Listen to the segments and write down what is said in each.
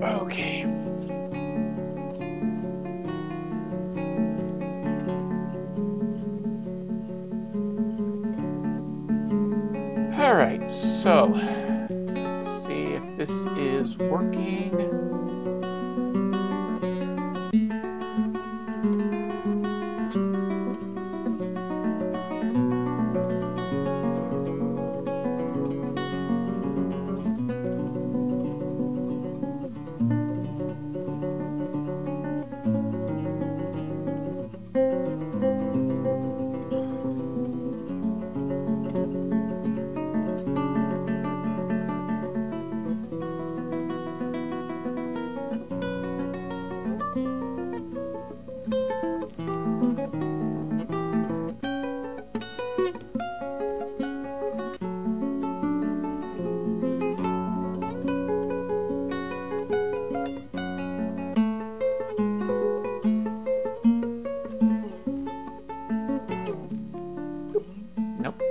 Okay. All right, so let's see if this is working. Nope.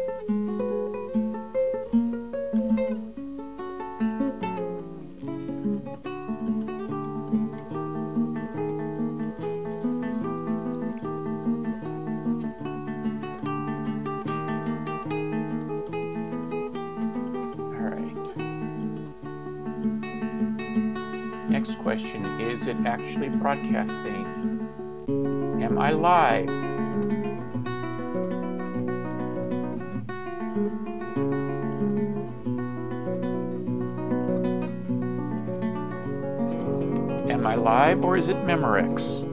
All right. Next question, is it actually broadcasting? Am I live? Am I live or is it Memorex?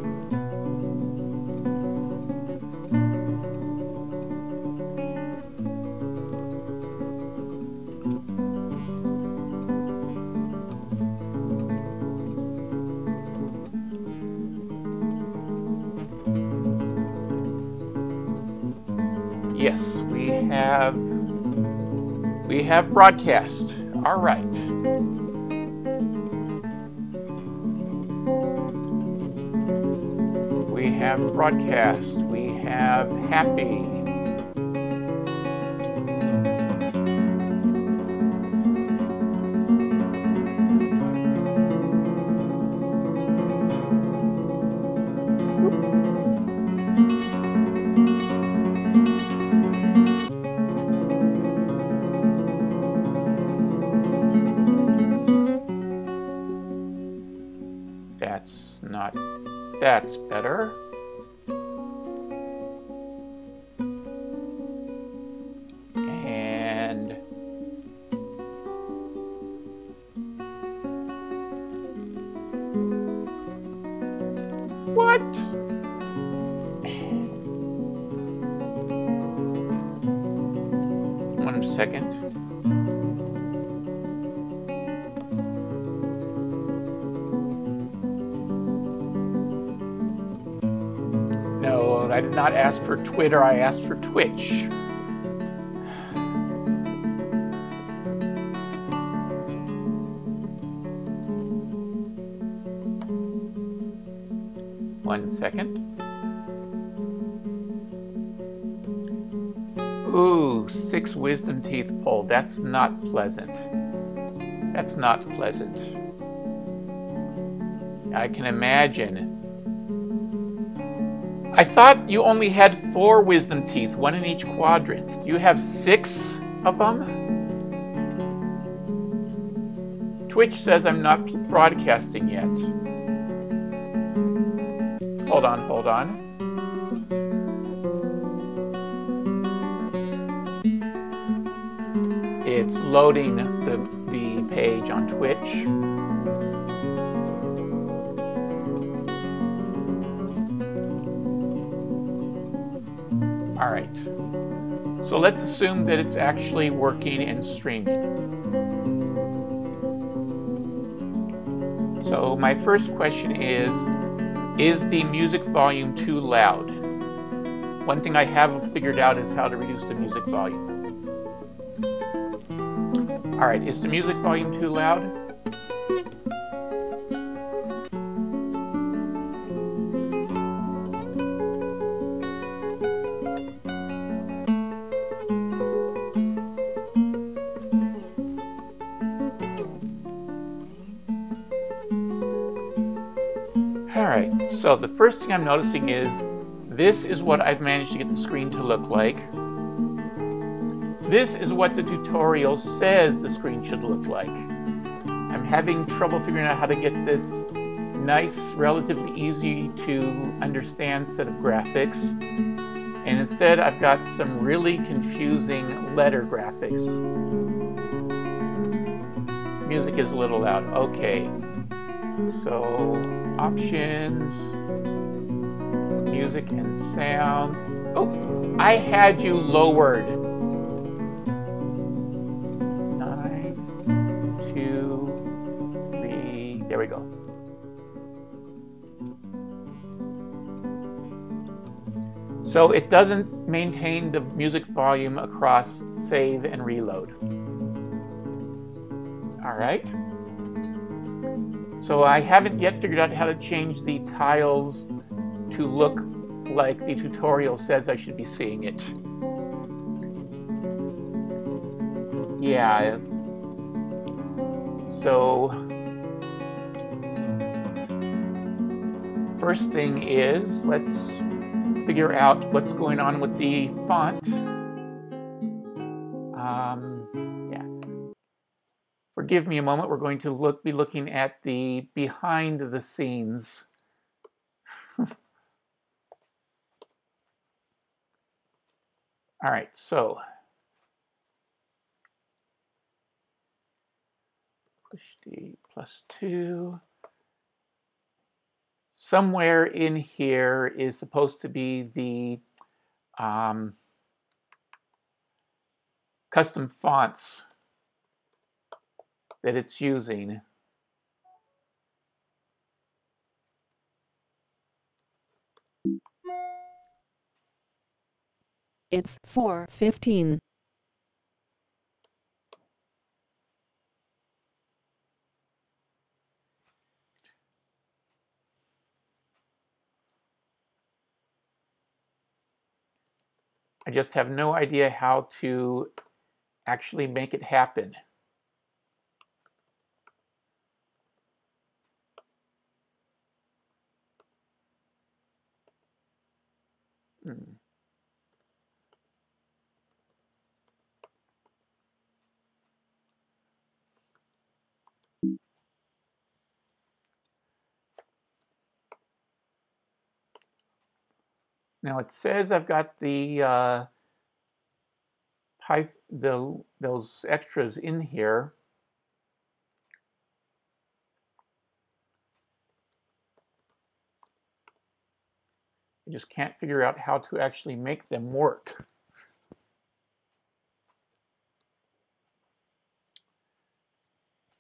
Yes, we have broadcast. All right. We have broadcast. We have happy. That's better. And what? One second. No, I did not ask for Twitter, I asked for Twitch. One second. Ooh, 6 wisdom teeth pulled. That's not pleasant. That's not pleasant. I can imagine. I thought you only had 4 wisdom teeth, 1 in each quadrant. Do you have 6 of them? Twitch says I'm not broadcasting yet. Hold on, hold on. It's loading the page on Twitch. All right, so let's assume that it's actually working and streaming. So my first question is the music volume too loud? One thing I haven't figured out is how to reduce the music volume. All right, is the music volume too loud? Alright, so the first thing I'm noticing is this is what I've managed to get the screen to look like. This is what the tutorial says the screen should look like. I'm having trouble figuring out how to get this nice, relatively easy to understand set of graphics. And instead I've got some really confusing letter graphics. Music is a little loud. Okay. So, options, music and sound. Oh, I had you lowered. 9, 2, 3, there we go. So it doesn't maintain the music volume across save and reload. All right. So I haven't yet figured out how to change the tiles to look like the tutorial says I should be seeing it. Yeah. So first thing is, let's figure out what's going on with the font. Yeah. Forgive me a moment. We're going to be looking at the behind the scenes. All right, so push the +2. Somewhere in here is supposed to be the custom fonts that it's using. It's 4:15. I just have no idea how to actually make it happen. Now it says I've got the those extras in here. I just can't figure out how to actually make them work.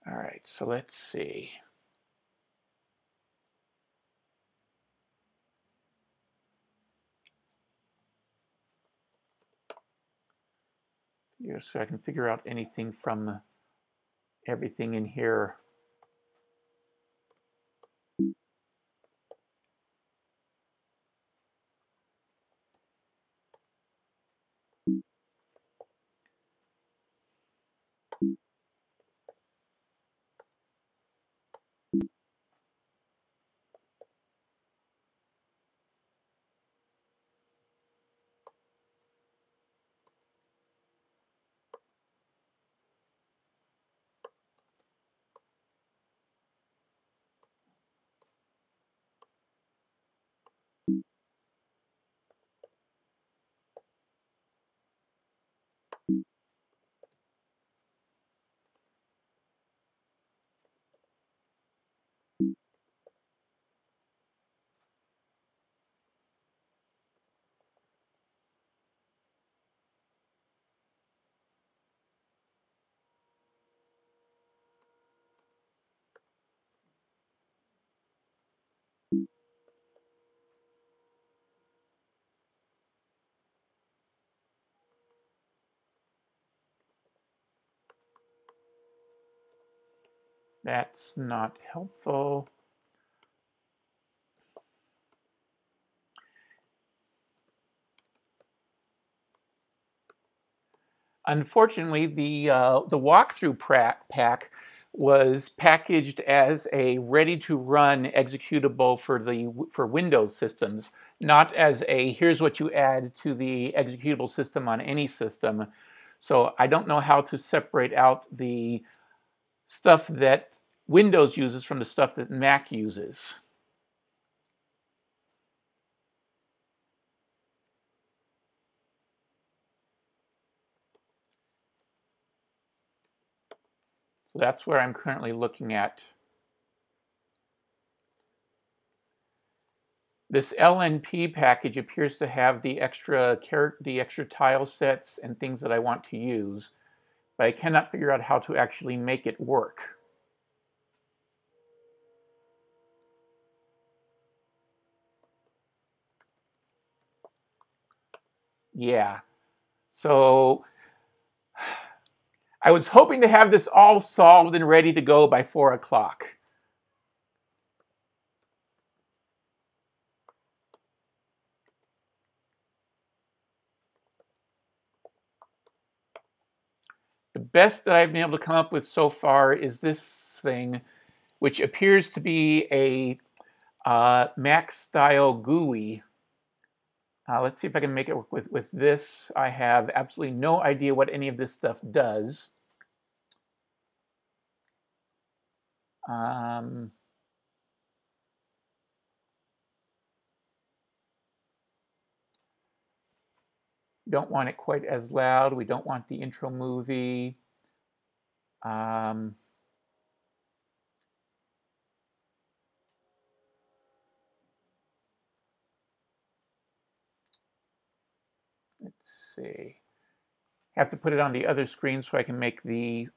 All right, so let's see. Here, so I can figure out anything from everything in here. That's not helpful. Unfortunately, the walkthrough pack was packaged as a ready-to-run executable for Windows systems, not as a here's what you add to the executable system on any system. So I don't know how to separate out the stuff that Windows uses from the stuff that Mac uses. So that's where I'm currently looking at. This LNP package appears to have the extra tile sets and things that I want to use, but I cannot figure out how to actually make it work. Yeah, so I was hoping to have this all solved and ready to go by 4 o'clock. The best that I've been able to come up with so far is this thing, which appears to be a Mac-style GUI. Let's see if I can make it work with this. I have absolutely no idea what any of this stuff does. Don't want it quite as loud. We don't want the intro movie. Let's see. Have to put it on the other screen so I can make the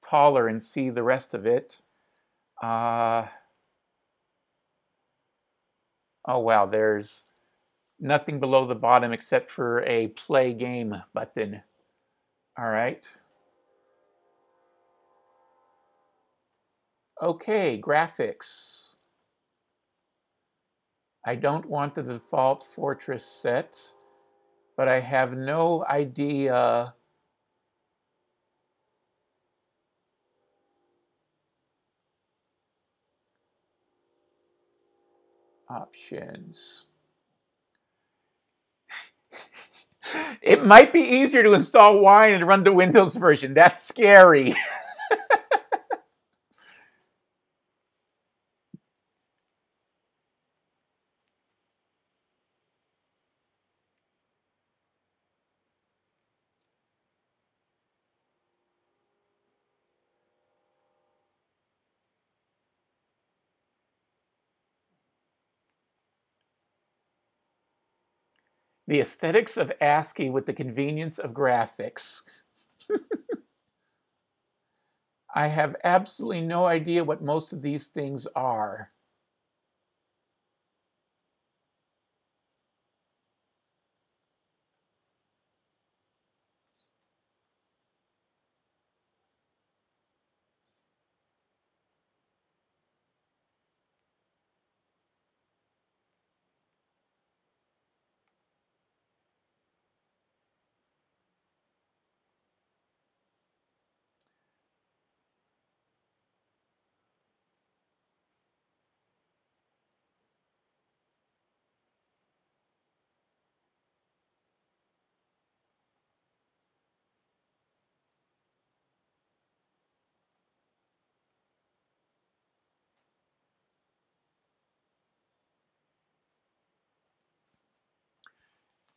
taller and see the rest of it. Oh wow, there's nothing below the bottom except for a play game button. All right. Okay, graphics. I don't want the default Fortress set, but I have no idea options. It might be easier to install Wine and run the Windows version. That's scary. The aesthetics of ASCII with the convenience of graphics. I have absolutely no idea what most of these things are.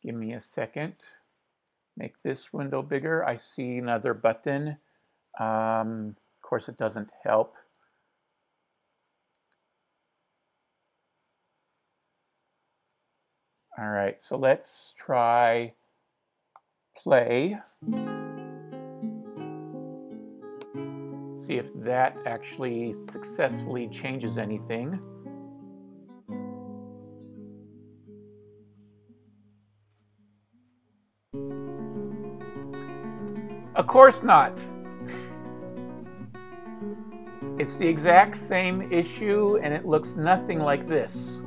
Give me a second. Make this window bigger. I see another button. Of course, it doesn't help. All right, so let's try play. See if that actually successfully changes anything. Of course not. It's the exact same issue and it looks nothing like this.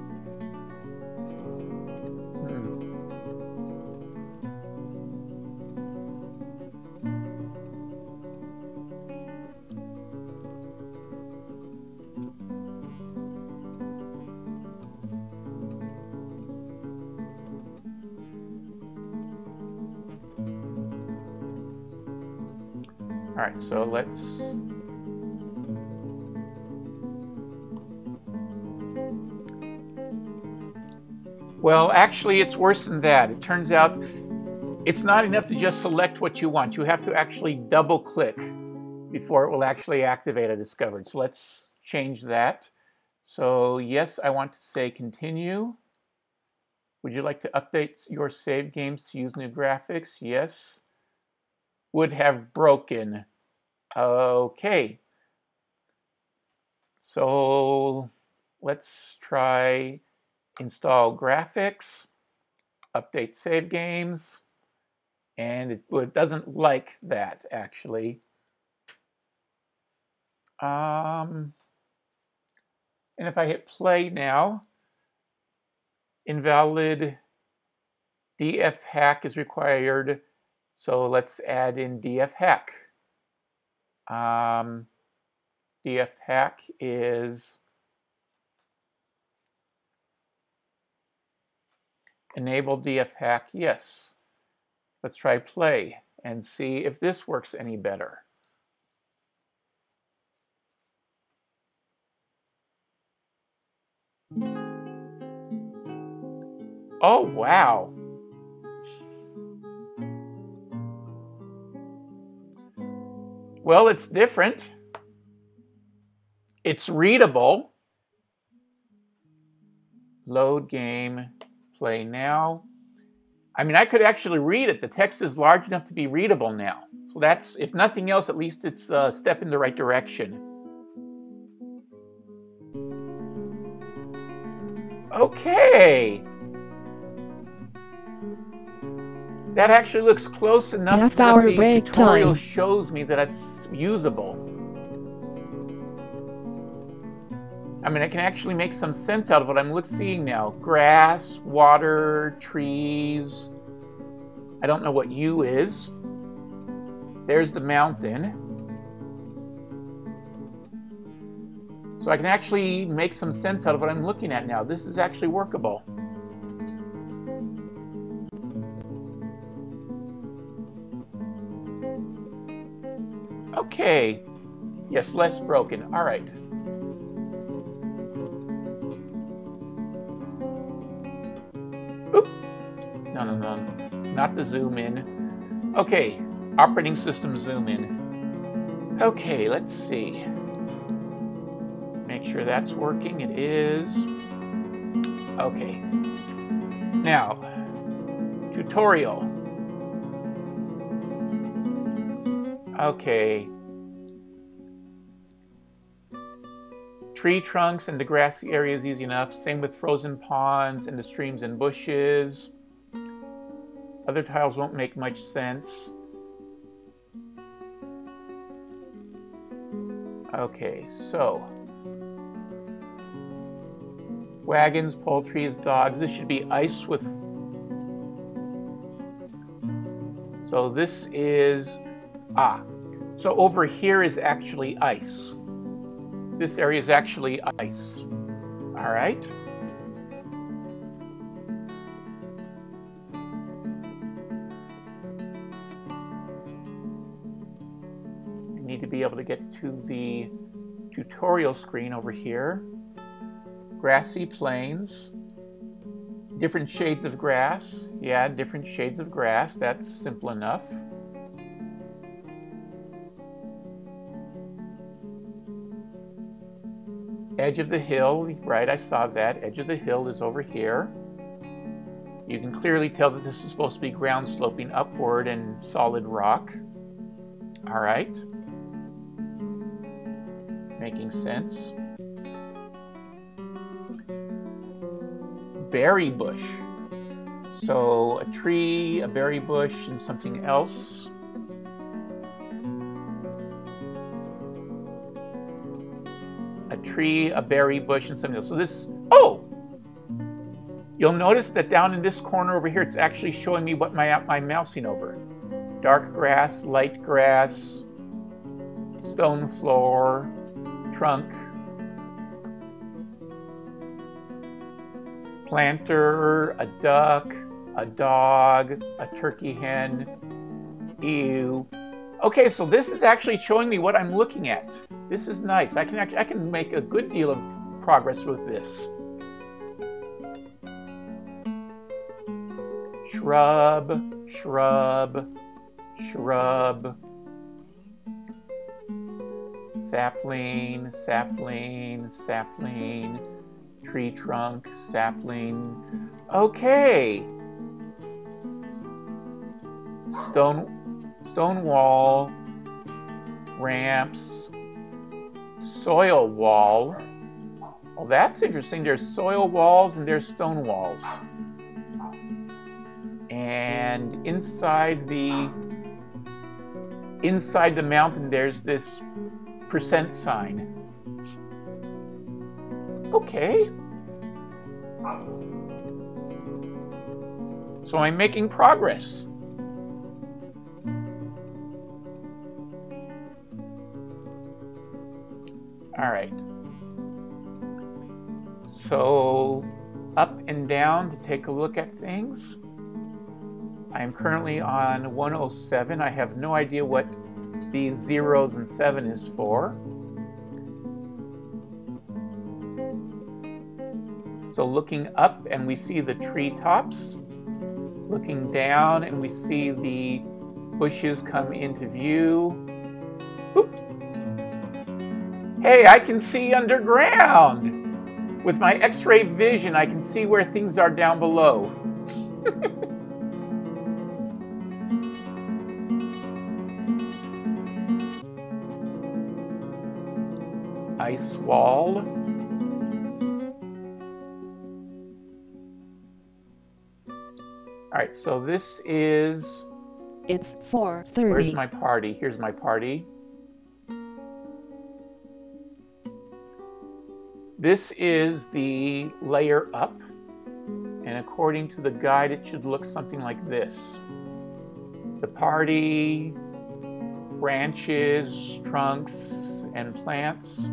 right, so let's... Well, actually, it's worse than that. It turns out it's not enough to just select what you want. You have to actually double-click before it will actually activate a discovered. So let's change that. So yes, I want to say continue. Would you like to update your save games to use new graphics? Yes. Would have broken. Okay. So let's try install graphics, update save games, and it doesn't like that actually. And if I hit play now, invalid df hack is required. So let's add in df hack. Df hack is enable df hack. Yes. Let's try play and see if this works any better. Oh, wow. Well, it's different. It's readable. Load game, play now. I mean, I could actually read it. The text is large enough to be readable now. So that's, if nothing else, at least it's a step in the right direction. Okay. That actually looks close enough that the tutorial shows me that it's usable. I mean, I can actually make some sense out of what I'm seeing now. Grass, water, trees. I don't know what U is. There's the mountain. So I can actually make some sense out of what I'm looking at now. This is actually workable. Okay. Yes, less broken. All right. Oop. No. Not the zoom in. Okay. Operating system zoom in. Okay, let's see. Make sure that's working. It is. Okay. Now, tutorial. Okay. Tree trunks and the grassy area is easy enough. Same with frozen ponds and the streams and bushes. Other tiles won't make much sense. Okay, so wagons, poultries, dogs. This should be ice with... So this is... so over here is actually ice. This area is actually ice. All right. I need to be able to get to the tutorial screen over here. Grassy plains. Different shades of grass. Yeah, different shades of grass. That's simple enough. Edge of the hill, right, I saw that. Edge of the hill is over here. You can clearly tell that this is supposed to be ground sloping upward and solid rock. All right. Making sense. Berry bush. So a tree, a berry bush, and something else. A tree, a berry bush, and something else. So this, you'll notice that down in this corner over here, it's actually showing me what I'm mousing over. Dark grass, light grass, stone floor, trunk, planter, a duck, a dog, a turkey hen, ew. Okay, so this is actually showing me what I'm looking at. This is nice. I can make a good deal of progress with this. Shrub, shrub, shrub. Sapling, sapling, sapling. Tree trunk, sapling. Okay. Stone wall, ramps, soil wall. Well, that's interesting. There's soil walls and there's stone walls. And inside the mountain, there's this % sign. Okay. So I'm making progress. All right. So up and down to take a look at things. I am currently on 107. I have no idea what these 0s and 7 is for. So looking up and we see the treetops. Looking down and we see the bushes come into view. Oop. Hey, I can see underground! With my X-ray vision, I can see where things are down below. Ice wall. All right, so this is... It's 4:30. Where's my party? Here's my party. This is the layer up, and according to the guide, it should look something like this. The party, branches, trunks, and plants.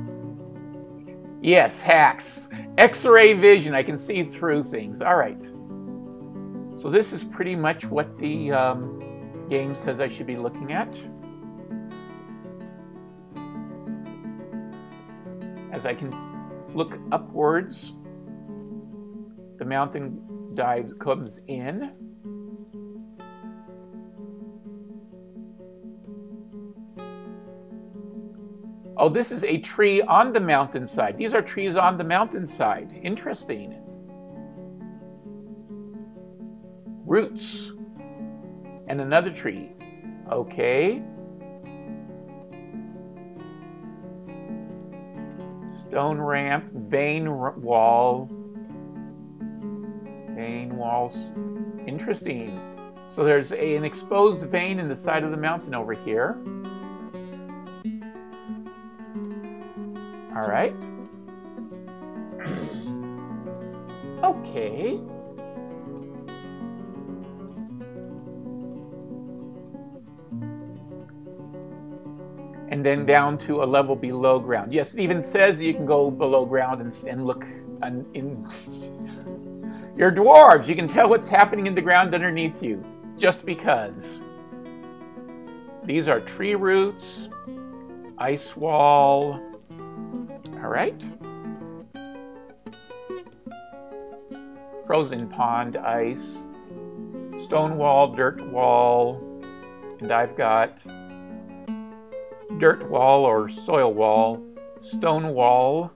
Yes, hacks. X-ray vision, I can see through things. All right. So this is pretty much what the game says I should be looking at. As I can look upwards, the mountain comes in. Oh, this is a tree on the mountainside. These are trees on the mountainside. Interesting. Roots. And another tree. Okay. Stone ramp, vein wall. Vein walls. Interesting. So there's an exposed vein in the side of the mountain over here. All right. Okay. And then down to a level below ground. Yes, it even says you can go below ground and look in. You're dwarves. You can tell what's happening in the ground underneath you, just because. These are tree roots, ice wall. All right. Frozen pond, ice, stone wall, dirt wall, and I've got dirt wall or soil wall, stone wall.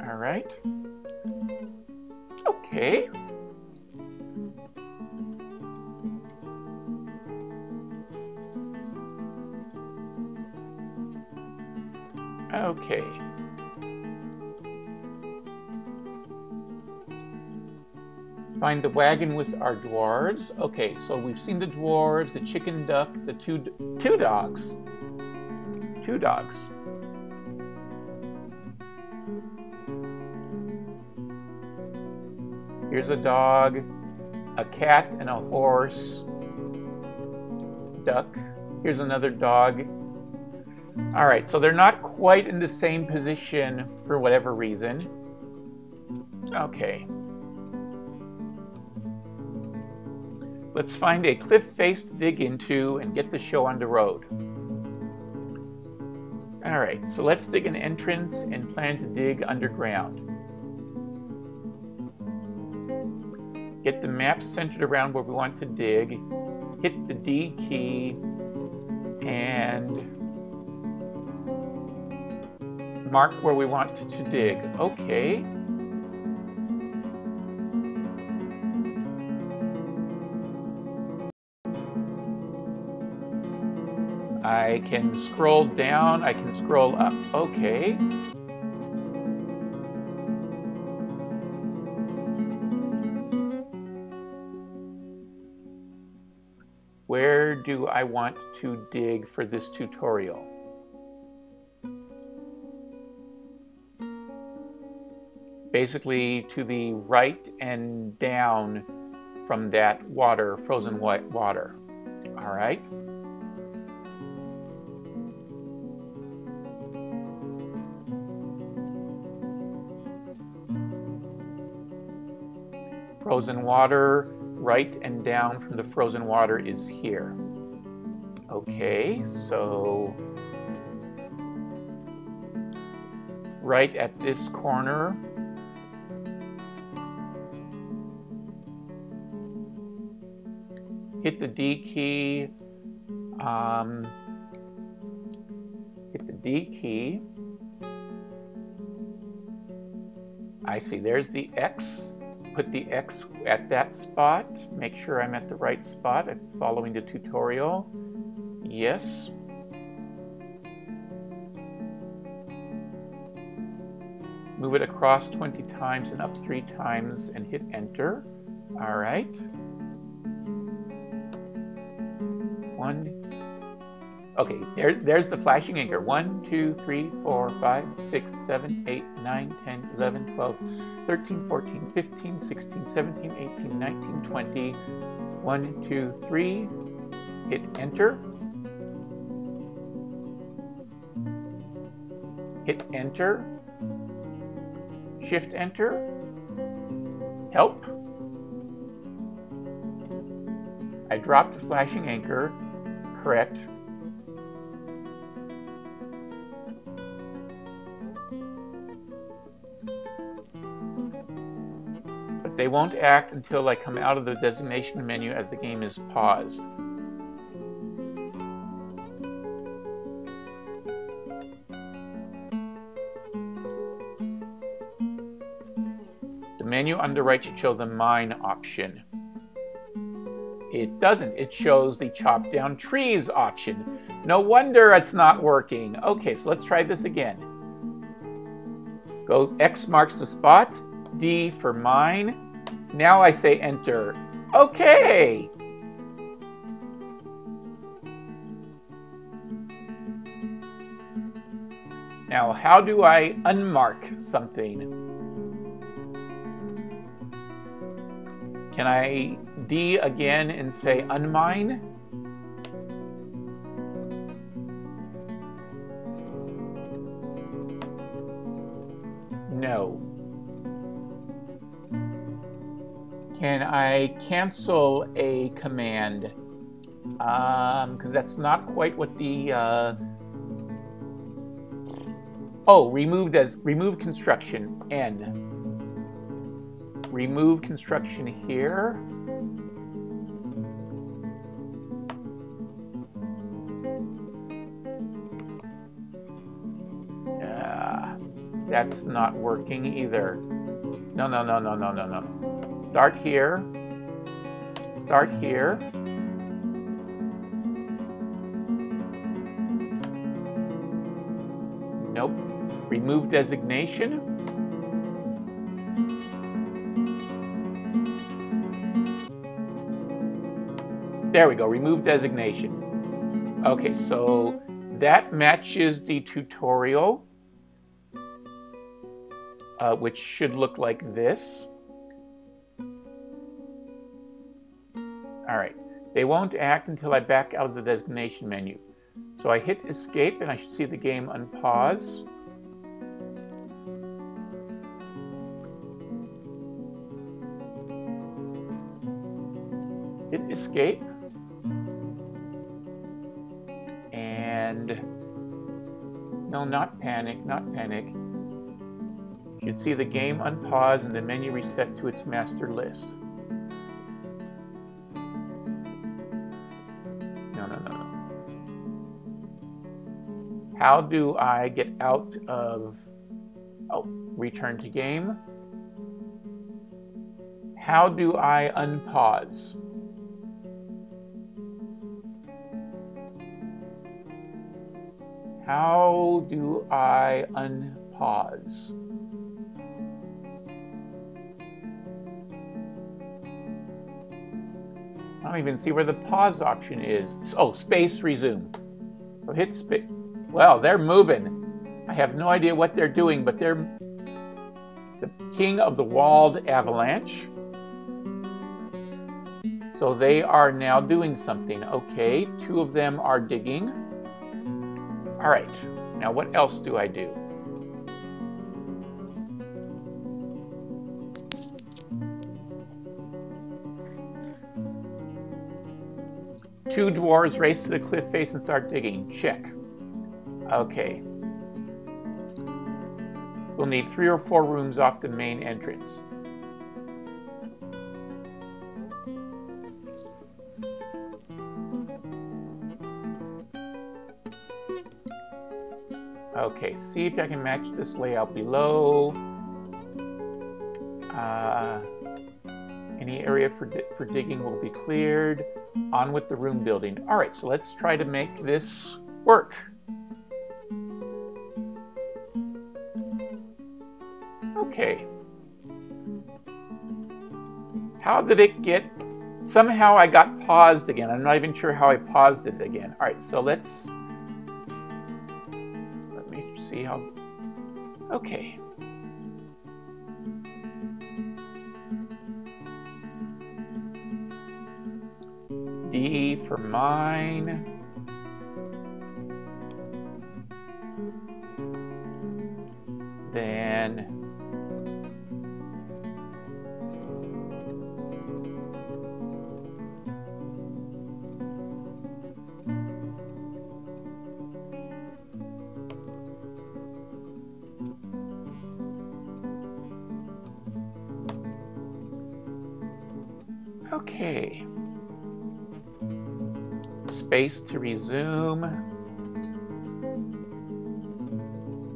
All right. Okay. Okay. Find the wagon with our dwarves. Okay, so we've seen the dwarves, the chicken duck, the two dogs. Two dogs. Here's a dog, a cat, and a horse. Duck. Here's another dog. All right, so they're not quite in the same position for whatever reason. Okay. Let's find a cliff face to dig into and get the show on the road. Alright, so let's dig an entrance and plan to dig underground. Get the map centered around where we want to dig. Hit the D key and mark where we want to dig. Okay. I can scroll down, I can scroll up. Okay. Where do I want to dig for this tutorial? Basically to the right and down from that water, frozen white water. All right. Frozen water, right and down from the frozen water is here. Okay, so right at this corner, hit the D key, hit the D key. I see, there's the X. Put the X at that spot. Make sure I'm at the right spot. I'm following the tutorial. Yes. Move it across 20 times and up 3 times and hit enter. All right. 1. Okay, there's the flashing anchor. 1, 2, 3, 4, 5, 6, 7, 8, 9, 10, 11, 12, 13, 14, 15, 16, 17, 18, 19, 20. 1, 2, 3. Hit enter. Hit enter. Shift enter. Help. I dropped the flashing anchor. Correct. But they won't act until I come out of the designation menu as the game is paused. The menu on the right should show the mine option. It doesn't. It shows the chop down trees option. No wonder it's not working. Okay, so let's try this again. Go, X marks the spot, D for mine. Now I say enter. Okay! Now, how do I unmark something? Can I D again and say unmine? No. Can I cancel a command? Because that's not quite what the remove construction, N. Remove construction here. That's not working either. No. Start here. Start here. Nope. Remove designation. There we go, remove designation. Okay, so that matches the tutorial, which should look like this. All right, they won't act until I back out of the designation menu. So I hit escape and I should see the game unpause. Hit escape. And no, not panic, not panic. You should see the game unpause and the menu reset to its master list. No, no, no, no. How do I get out of, oh, return to game? How do I unpause? How do I unpause? I don't even see where the pause option is. Oh, space resume. So hit space. Well, they're moving. I have no idea what they're doing, but they're the king of the walled avalanche. So they are now doing something. Okay, 2 of them are digging. All right, now what else do I do? Two dwarves race to the cliff face and start digging. Check. Okay. We'll need 3 or 4 rooms off the main entrance. Okay, see if I can match this layout below. Any area for digging will be cleared. On with the room building. All right, so let's try to make this work. Okay. How did it get? Somehow I got paused again. I'm not even sure how I paused it again. All right, so let me see how. Okay. D for mine. Then okay. Space to resume.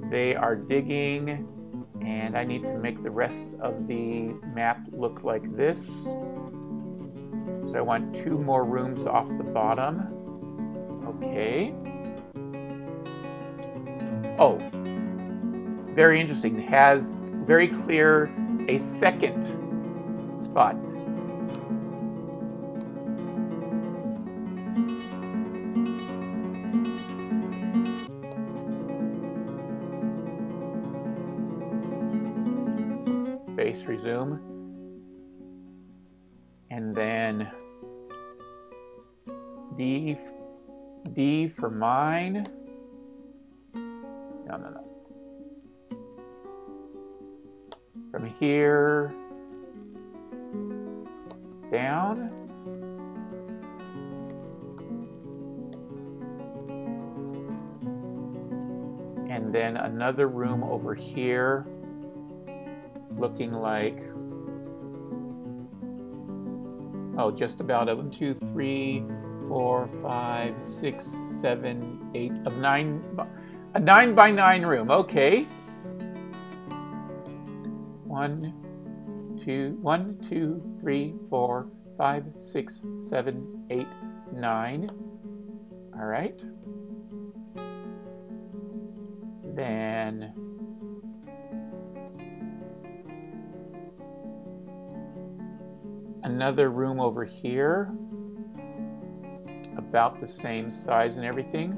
They are digging, and I need to make the rest of the map look like this. So I want 2 more rooms off the bottom. Okay. Oh, very interesting. It has very clear a second spot. Space resume, and then D for mine. No, no, no. From here down. And then another room over here. Looking like, oh, just about 1, 2, 3, 4, 5, 6, 7, 8 of 9, a 9 by 9 room. Okay. 1, 2, 3, 4, 5, 6, 7, 8, 9. All right. Then another room over here, about the same size and everything.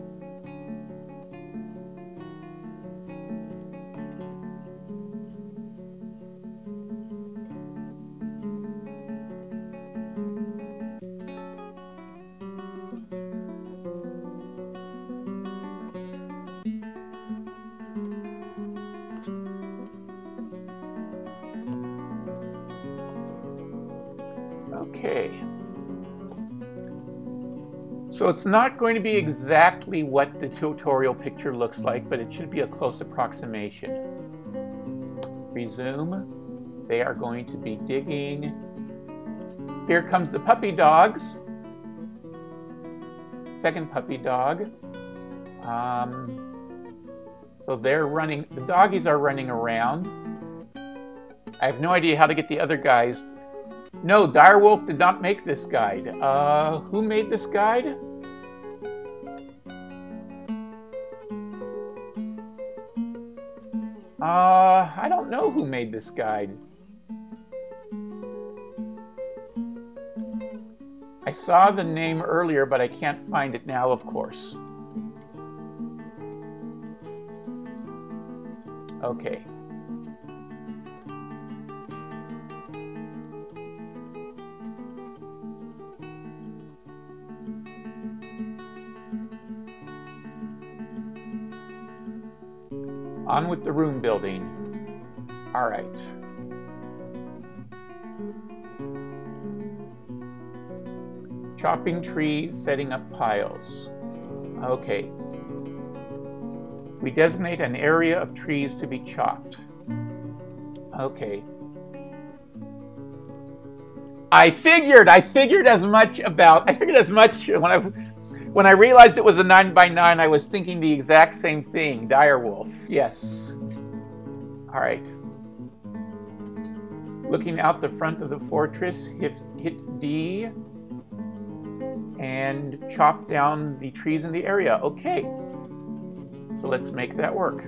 Okay. So it's not going to be exactly what the tutorial picture looks like, but it should be a close approximation. Resume. They are going to be digging. Here comes the puppy dogs. Second puppy dog. So they're running, the doggies are running around. I have no idea how to get the other guys. No, Direwolf did not make this guide. Who made this guide? I don't know who made this guide. I saw the name earlier, but I can't find it now, of course. Okay. On with the room building. All right. Chopping trees, setting up piles. Okay. We designate an area of trees to be chopped. Okay. I figured as much when I realized it was a 9x9, I was thinking the exact same thing. Direwolf, yes. All right. Looking out the front of the fortress, hit D and chop down the trees in the area. Okay. So let's make that work.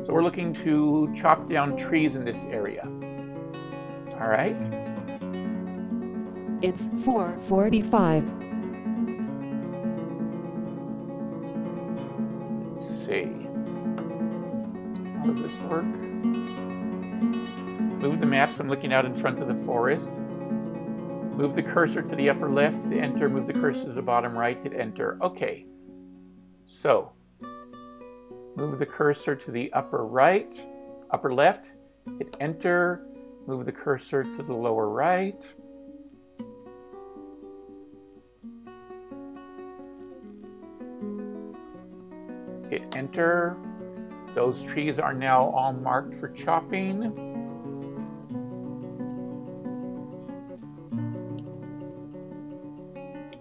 So we're looking to chop down trees in this area. All right. It's 4:45. Let's see. How does this work? Move the map so I'm looking out in front of the forest. Move the cursor to the upper left, hit enter. Move the cursor to the bottom right, hit enter. Okay. So, move the cursor to the upper left, hit enter. Move the cursor to the lower right. Hit enter. Those trees are now all marked for chopping.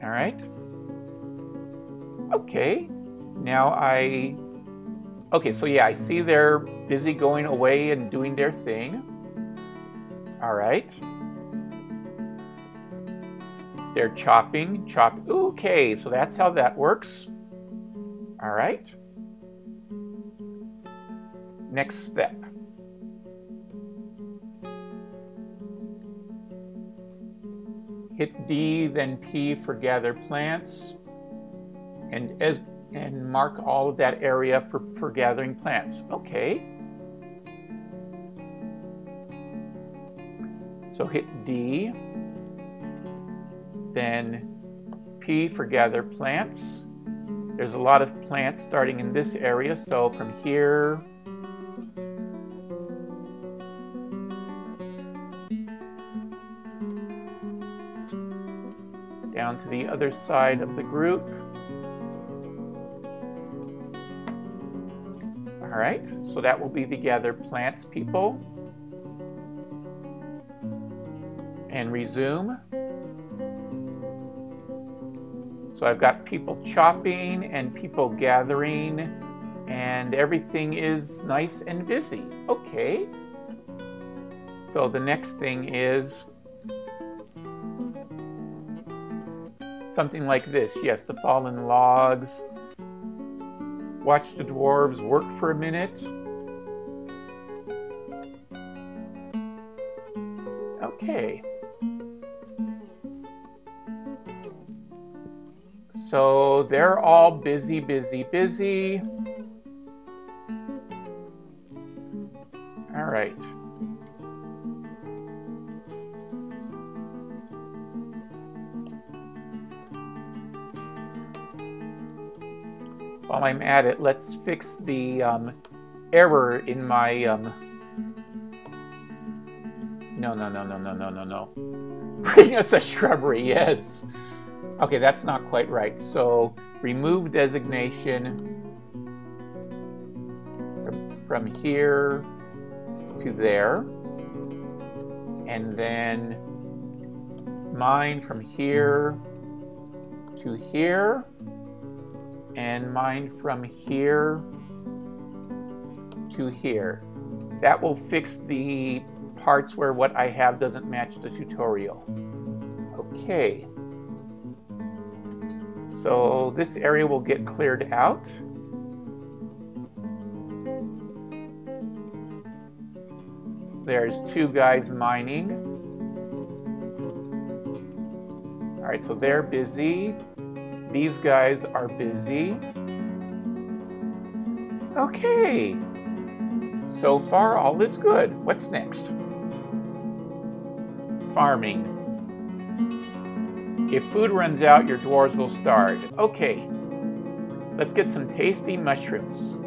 All right. Okay. Now okay, so yeah, I see they're busy going away and doing their thing. All right. They're chopping. Okay, so that's how that works. All right. Next step. Hit D, then P for gather plants, and mark all of that area for gathering plants. Okay. So hit D, then P for gather plants. There's a lot of plants starting in this area, so from here down to the other side of the group. All right, so that will be the gather plants people. And resume. So I've got people chopping and people gathering, and everything is nice and busy. Okay. So the next thing is something like this. Yes, the fallen logs. Watch the dwarves work for a minute. Okay. So they're all busy, busy, busy. All right. While I'm at it, let's fix the error in my no. Bring us a shrubbery, yes. Okay, that's not quite right. So remove designation from here to there, and then mine from here to here, and mine from here to here. That will fix the parts where what I have doesn't match the tutorial. Okay. So this area will get cleared out. So there's 2 guys mining. All right, so they're busy. These guys are busy. Okay. So far, all is good. What's next? Farming. If food runs out, your dwarves will starve. Okay, let's get some tasty mushrooms.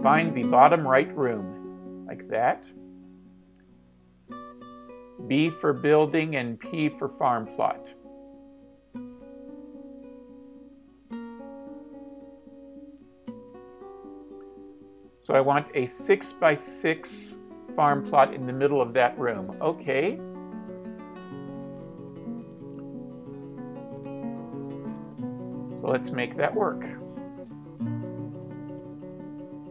Find the bottom right room, like that. B for building and P for farm plot. So I want a 6x6 farm plot in the middle of that room. Okay. So let's make that work.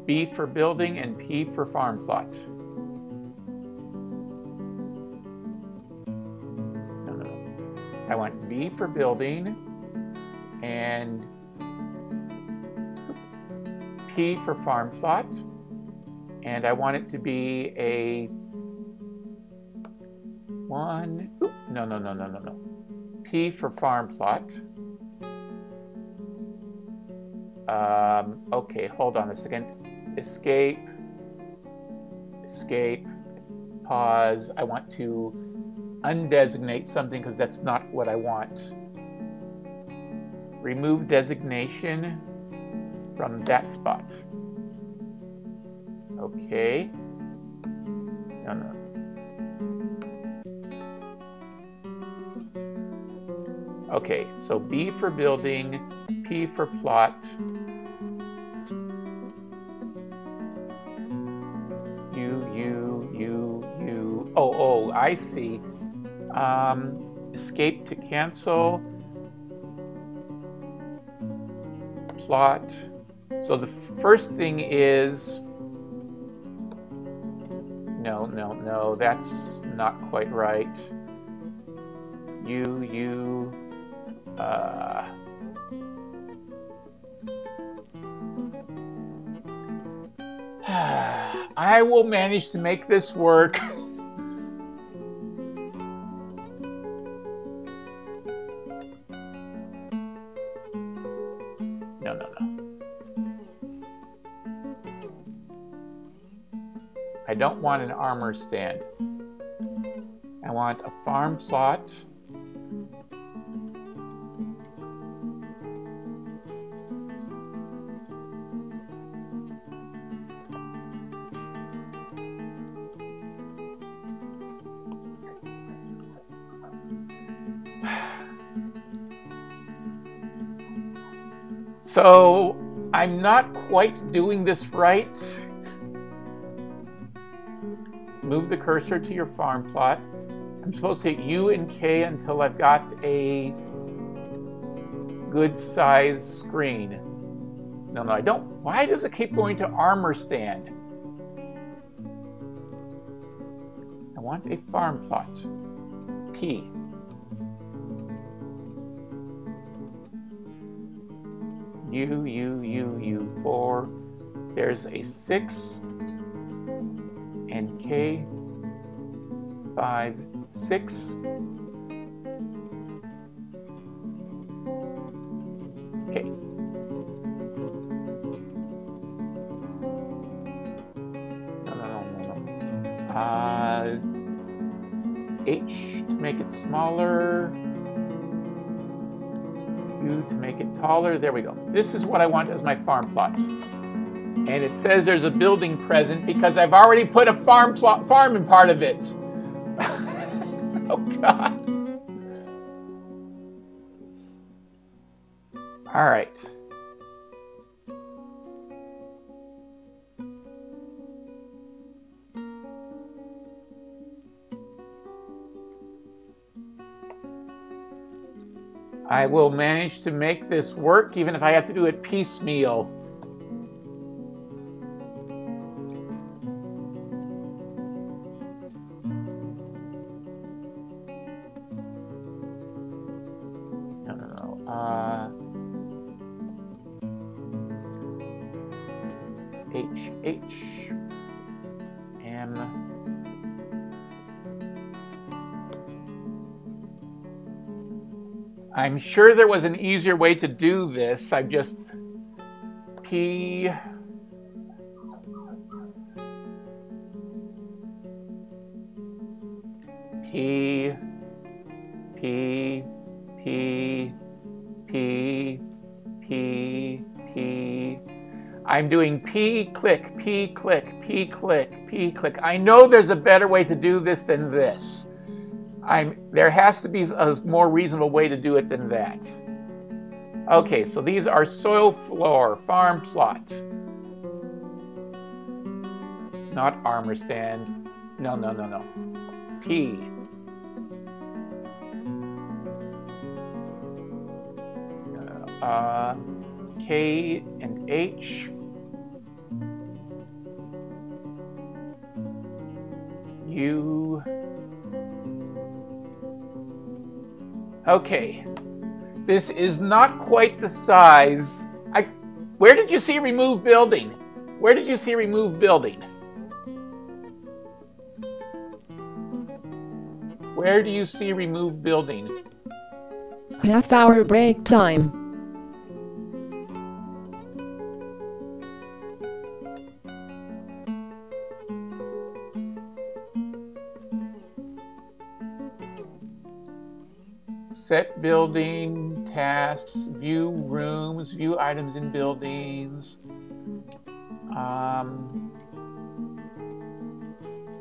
B for building and P for farm plot. No. I want B for building and P for farm plot. And I want it to be a no. P for farm plot. Okay, hold on a second. Escape, pause. I want to undesignate something because that's not what I want. Remove designation from that spot. Okay. No. Okay, so B for building, P for plot. You. Oh, I see. Escape to cancel. Plot. So the first thing is, no, that's not quite right. I will manage to make this work. No. I don't want an armor stand. I want a farm plot. So I'm not quite doing this right. Move the cursor to your farm plot. I'm supposed to hit U and K until I've got a good size screen. No, I don't. Why does it keep going to armor stand? I want a farm plot. P. U, 4. There's a 6. And K, 5, 6. Okay. No. H to make it smaller. U to make it taller. There we go. This is what I want as my farm plot. And it says there's a building present because I've already put a farm in part of it. Oh God. All right. I will manage to make this work, even if I have to do it piecemeal. H, M. I'm sure there was an easier way to do this. I've just P, P, P, P, P, P, P. I'm doing P, click, P, click, P, click, P, click. I know there's a better way to do this than this. There has to be a more reasonable way to do it than that. Okay, so these are soil floor, farm plot. Not armor stand. No, no, no, no. P. K and H. U. Okay. This is not quite the size. Where did you see remove building? Where did you see remove building? Where do you see remove building? Half-hour break time. Set building, tasks, view rooms, view items in buildings.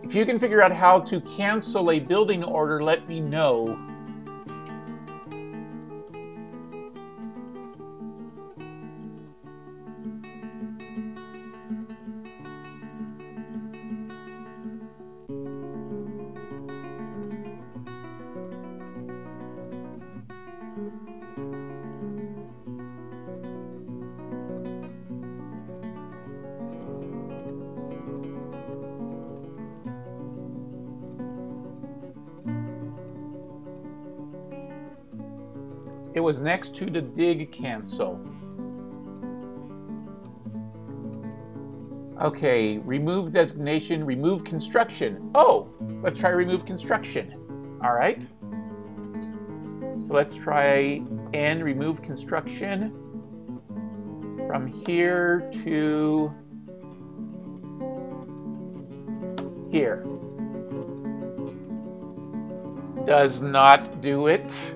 If you can figure out how to cancel a building order, let me know. It was next to the dig cancel. Okay, remove designation, remove construction. Oh, let's try remove construction. All right. So let's try N, remove construction. From here to here. Does not do it.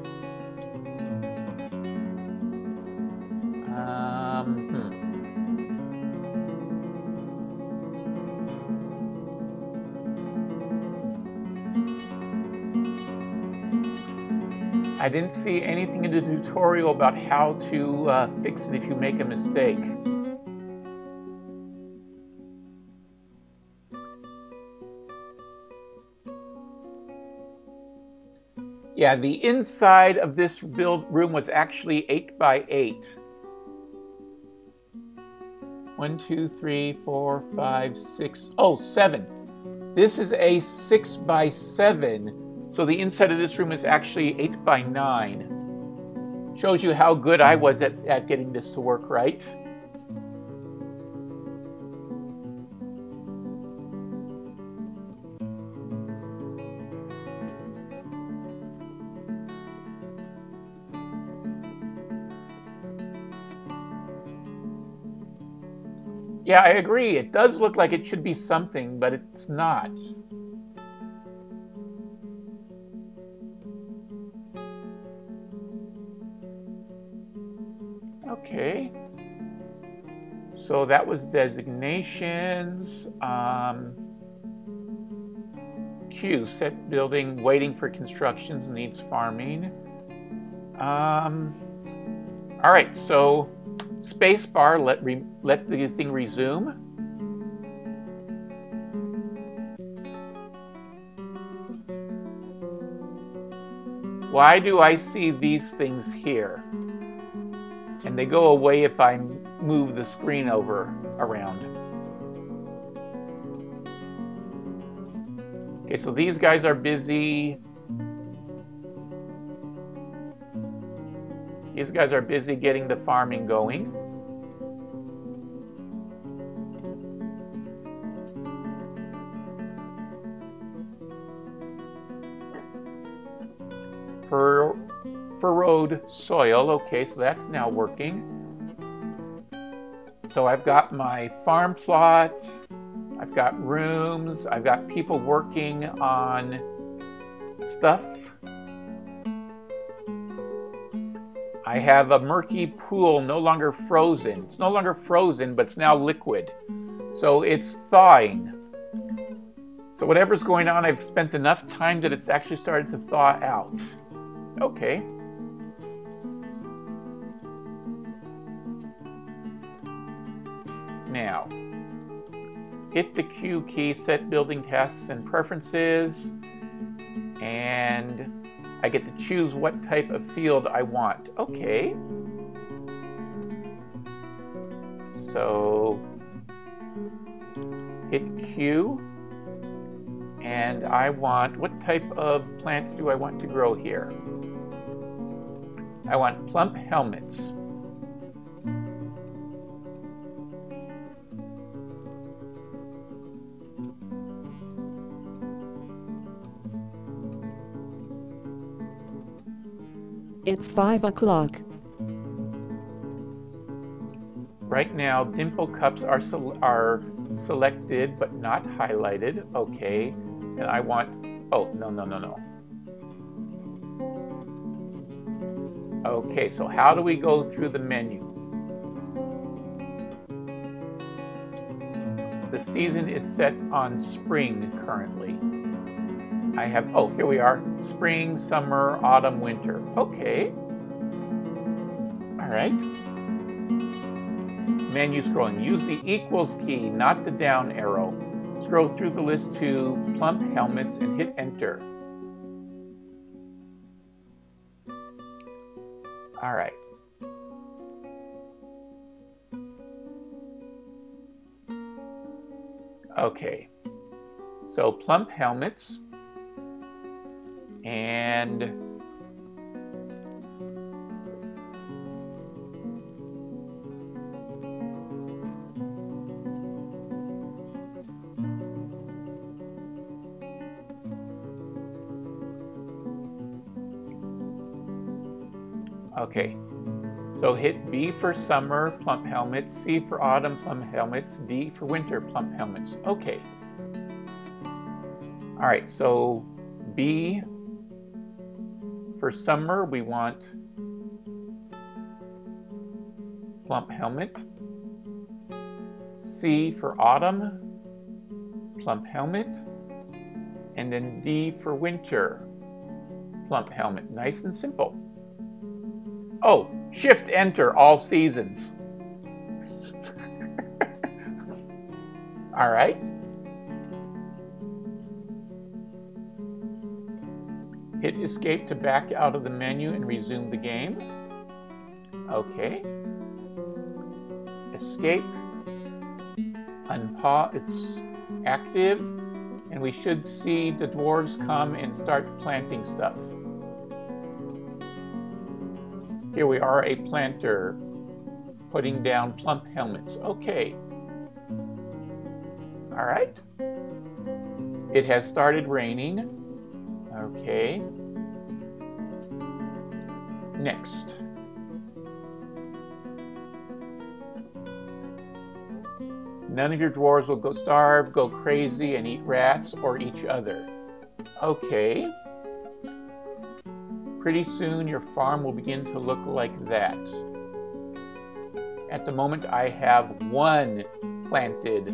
I didn't see anything in the tutorial about how to fix it if you make a mistake. Yeah, the inside of this room was actually 8 by 8. 1, 2, 3, 4, 5, 6. Oh, 7. This is a 6 by 7. So the inside of this room is actually 8 by 9. Shows you how good I was at getting this to work right. Yeah, I agree. It does look like it should be something, but it's not. Okay, so that was designations. Q, set building, waiting for constructions, needs farming. All All right, so spacebar, let the thing resume. Why do I see these things here? And they go away if I move the screen around. Okay, so these guys are busy. These guys are busy getting the farming going. Furrowed soil. Okay, so that's now working. So I've got my farm plot, I've got rooms, I've got people working on stuff. I have a murky pool, no longer frozen. It's no longer frozen, but it's now liquid. So it's thawing. So whatever's going on, I've spent enough time that it's actually started to thaw out. Okay. Now, hit the Q key, set building tasks and preferences, and I get to choose what type of field I want. Okay. So, hit Q, and I want, what type of plant do I want to grow here? I want plump helmets. It's 5 o'clock. Right now, dimple cups are selected but not highlighted. Okay, and I want, oh, no. Okay, so how do we go through the menu? The season is set on spring currently. I have, oh, here we are. Spring, summer, autumn, winter. Okay. All right. Menu scrolling. Use the equals key, not the down arrow. Scroll through the list to plump helmets and hit enter. All right. Okay. So plump helmets. And okay, so hit B for summer, plump helmets, C for autumn, plump helmets, D for winter, plump helmets. Okay. All right, so B for summer, we want plump helmet. C for autumn, plump helmet. And then D for winter, plump helmet. Nice and simple. Oh, shift enter all seasons. All right. Hit escape to back out of the menu and resume the game. Okay. Escape. Unpause. It's active. And we should see the dwarves come and start planting stuff. Here we are, a planter putting down plump helmets. Okay. All right. It has started raining. Okay. Next. None of your dwarves will go starve, go crazy, and eat rats or each other. Okay. Pretty soon your farm will begin to look like that. At the moment I have one planted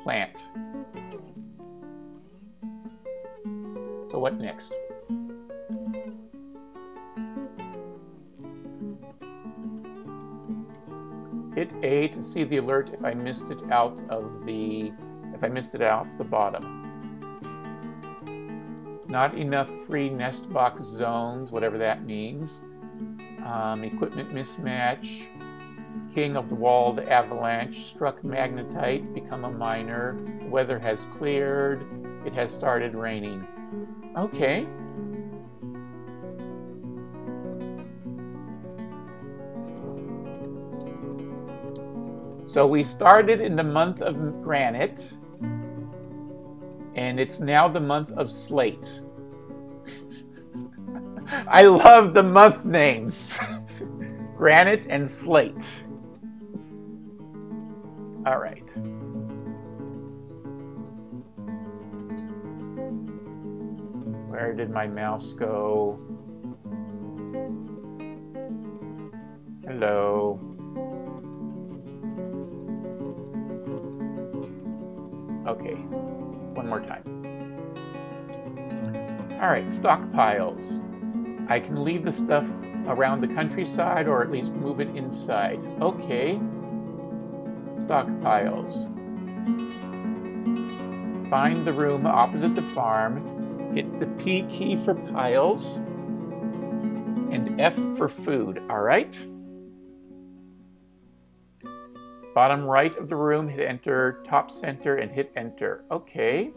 plant. So what next? Hit A to see the alert if I missed it out of the, if I missed it off the bottom. Not enough free nest box zones, whatever that means. Equipment mismatch. King of the Walled Avalanche. Struck magnetite, become a miner. The weather has cleared. It has started raining. Okay. So we started in the month of granite, and it's now the month of slate. I love the month names. Granite and slate. All right. Where did my mouse go? Hello. Okay, one more time. All right, stockpiles. I can leave the stuff around the countryside or at least move it inside. Okay. Stockpiles. Find the room opposite the farm. Hit the P key for piles and F for food. All right. Bottom right of the room, hit enter. Top center and hit enter. Okay.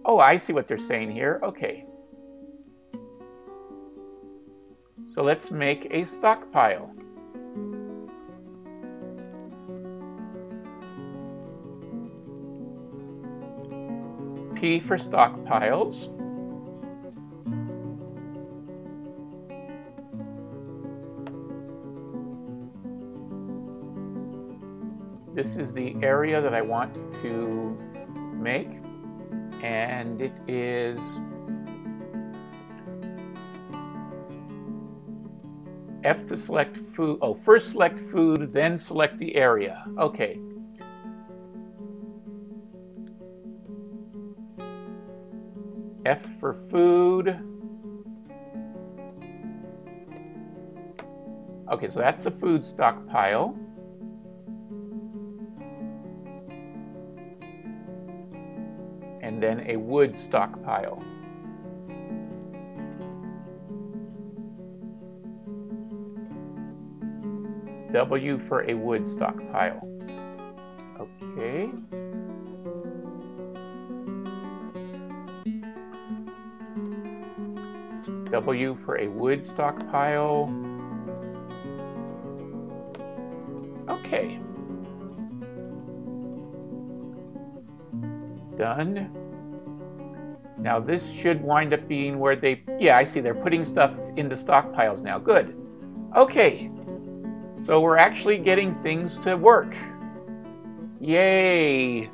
Oh, I see what they're saying here. Okay. So let's make a stockpile. P for stockpiles. This is the area that I want to make, and it is F to select food. Oh, first select food, then select the area. Okay. F for food. Okay, so that's a food stockpile. And then a wood stockpile. W for a wood stockpile. Okay. W for a wood stockpile. Okay. Done. Now this should wind up being where they, yeah, I see they're putting stuff into stockpiles now. Good. Okay. So we're actually getting things to work. Yay!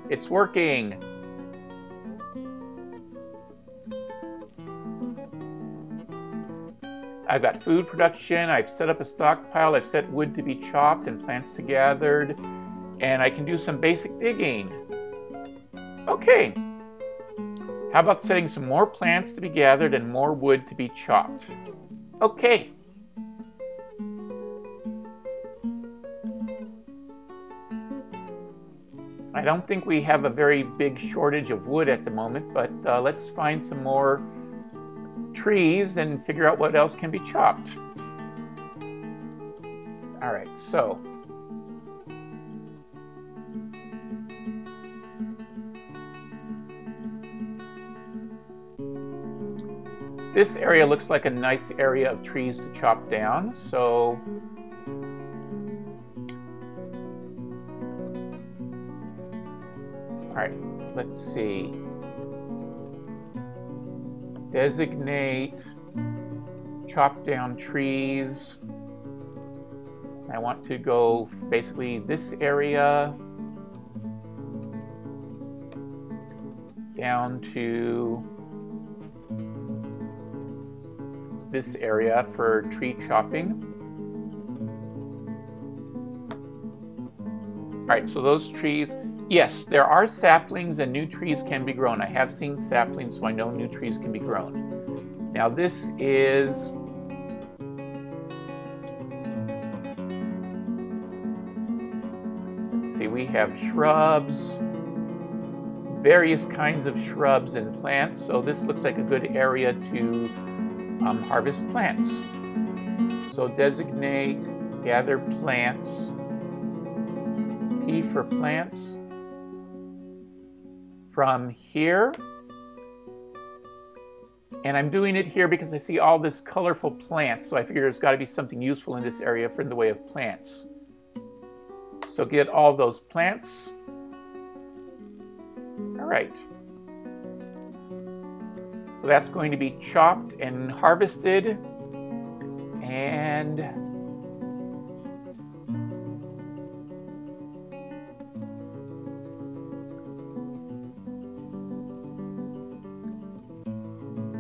It's working. I've got food production, I've set up a stockpile, I've set wood to be chopped and plants to be gathered, and I can do some basic digging. Okay. How about setting some more plants to be gathered and more wood to be chopped? Okay. I don't think we have a very big shortage of wood at the moment, but let's find some more trees and figure out what else can be chopped. All right, so this area looks like a nice area of trees to chop down. So all right, let's see. Designate, chop down trees. I want to go basically this area down to this area for tree chopping. All right, so those trees, yes, there are saplings and new trees can be grown. I have seen saplings, so I know new trees can be grown. Now this is see, we have shrubs, various kinds of shrubs and plants. So this looks like a good area to harvest plants. So designate, gather plants, P for plants. From here, and I'm doing it here because I see all this colorful plants, so I figure there's got to be something useful in this area for in the way of plants. So get all those plants. All right. So that's going to be chopped and harvested, and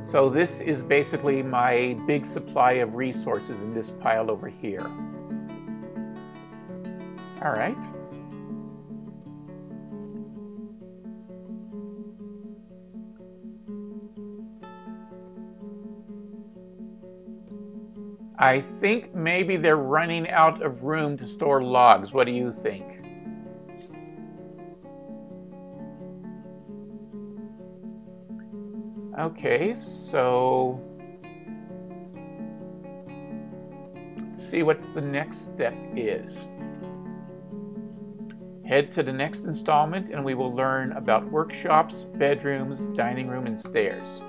so this is basically my big supply of resources in this pile over here. All right. I think maybe they're running out of room to store logs. What do you think? Okay, so let's see what the next step is. Head to the next installment and we will learn about workshops, bedrooms, dining room, and stairs.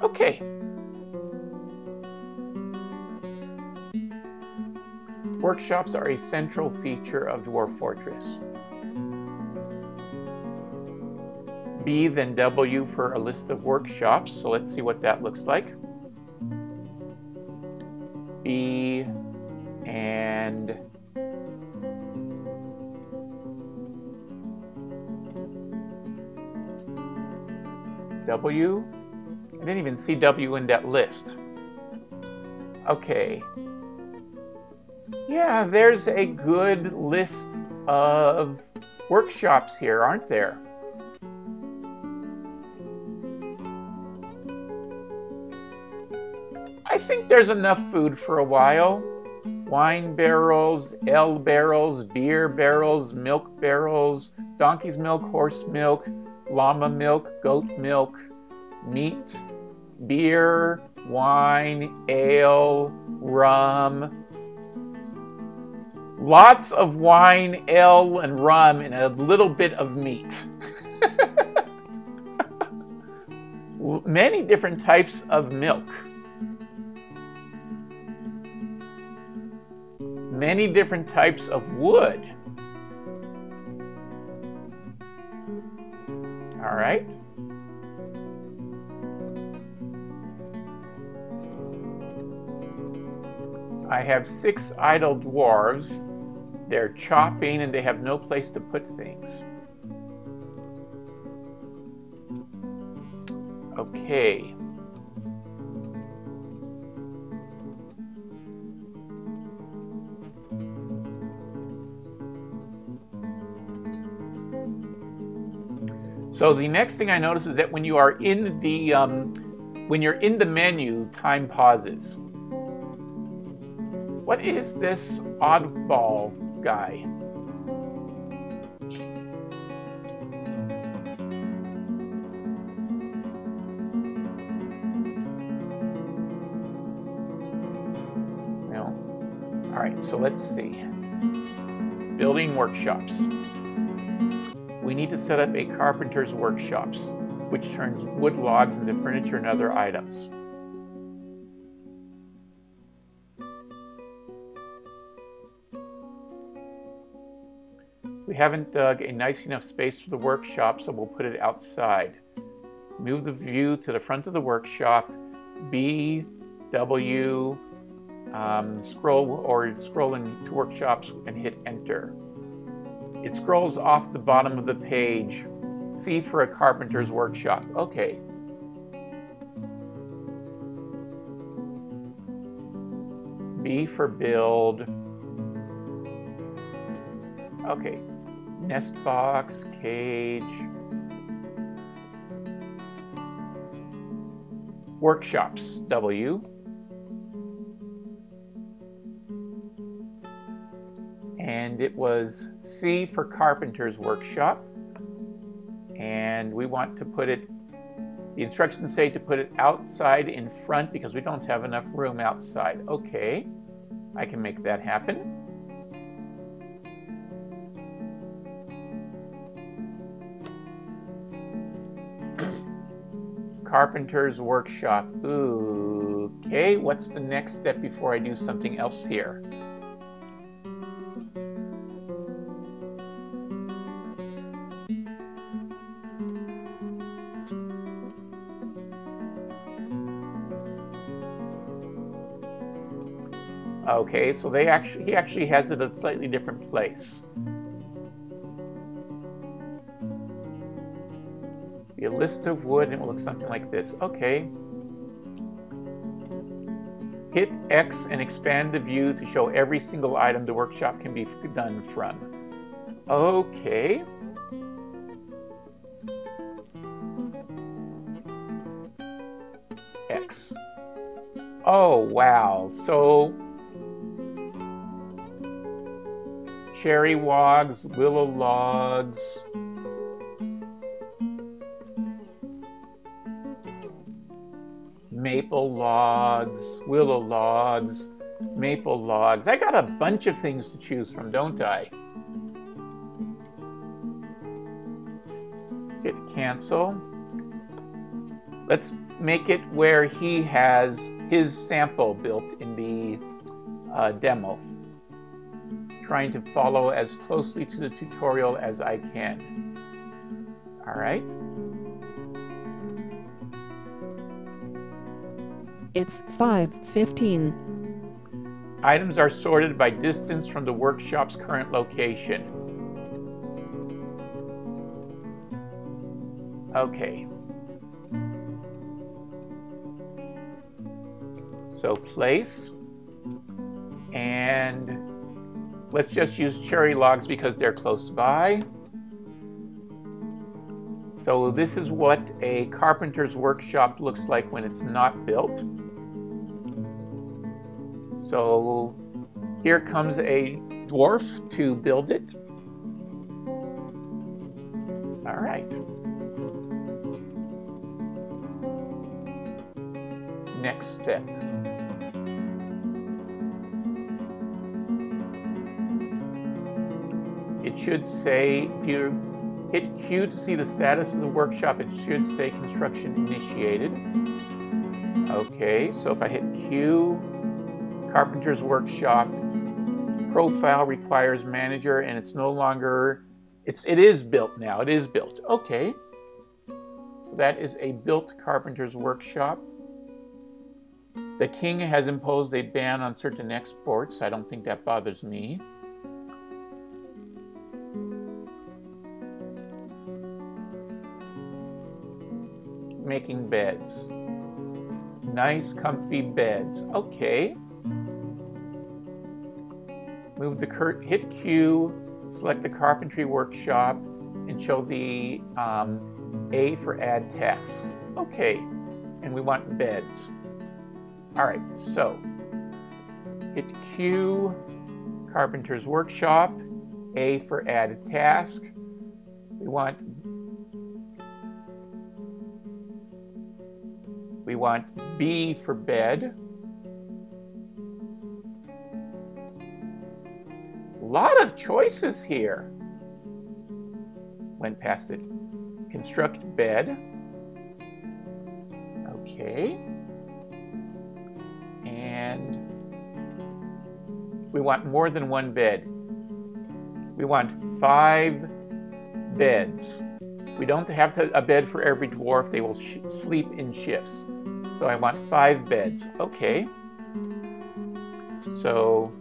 Okay. Workshops are a central feature of Dwarf Fortress. B, then W for a list of workshops. So let's see what that looks like. B and W. I didn't even see W in that list. Okay. Yeah, there's a good list of workshops here, aren't there? I think there's enough food for a while. Wine barrels, ale barrels, beer barrels, milk barrels, donkey's milk, horse milk, llama milk, goat milk, meat, beer, wine, ale, rum. Lots of wine, ale, and rum, and a little bit of meat. Many different types of milk. Many different types of wood. All right. I have 6 idle dwarves. They're chopping and they have no place to put things. Okay. So the next thing I notice is that when you are in the menu, time pauses. What is this oddball guy? No. All right, so let's see. Building workshops. We need to set up a carpenter's workshops, which turns wood logs into furniture and other items. We haven't dug a nice enough space for the workshop, so we'll put it outside. Move the view to the front of the workshop. B, W, scroll into workshops and hit enter. It scrolls off the bottom of the page. C for a carpenter's workshop. Okay. B for build. Okay. Nest box, cage. Workshops, W. and it was C for carpenter's workshop. And we want to put it, the instructions say to put it outside in front because we don't have enough room outside. Okay, I can make that happen. Carpenter's workshop. Okay, what's the next step before I do something else here? Okay, so he actually has it at a slightly different place. Be a list of wood, and it will look something like this. Okay. Hit X and expand the view to show every single item the workshop can be done from. Okay. X. Oh, wow. So cherry logs, willow logs, maple logs, willow logs, maple logs. I got a bunch of things to choose from, don't I? Hit cancel. Let's make it where he has his sample built in the demo. Trying to follow as closely to the tutorial as I can. All right. It's 5:15. Items are sorted by distance from the workshop's current location. Okay. So place, and let's just use cherry logs because they're close by. So this is what a carpenter's workshop looks like when it's not built. So here comes a dwarf to build it. All right. Next step. It should say, if you hit Q to see the status of the workshop, it should say construction initiated. Okay, so if I hit Q, carpenter's workshop, profile requires manager, and it's no longer, it is built now, it is built. Okay, so that is a built carpenter's workshop. The king has imposed a ban on certain exports. I don't think that bothers me. Making beds. Nice, comfy beds. Okay. Move the hit Q, select the carpentry workshop, and show the A for add tasks. Okay, and we want beds. All right, so hit Q, carpenter's workshop, A for add task. We want B for bed. A lot of choices here. Went past it. Construct bed. Okay. And we want more than one bed. We want 5 beds. We don't have a bed for every dwarf. They will sleep in shifts. So I want 5 beds. Okay. So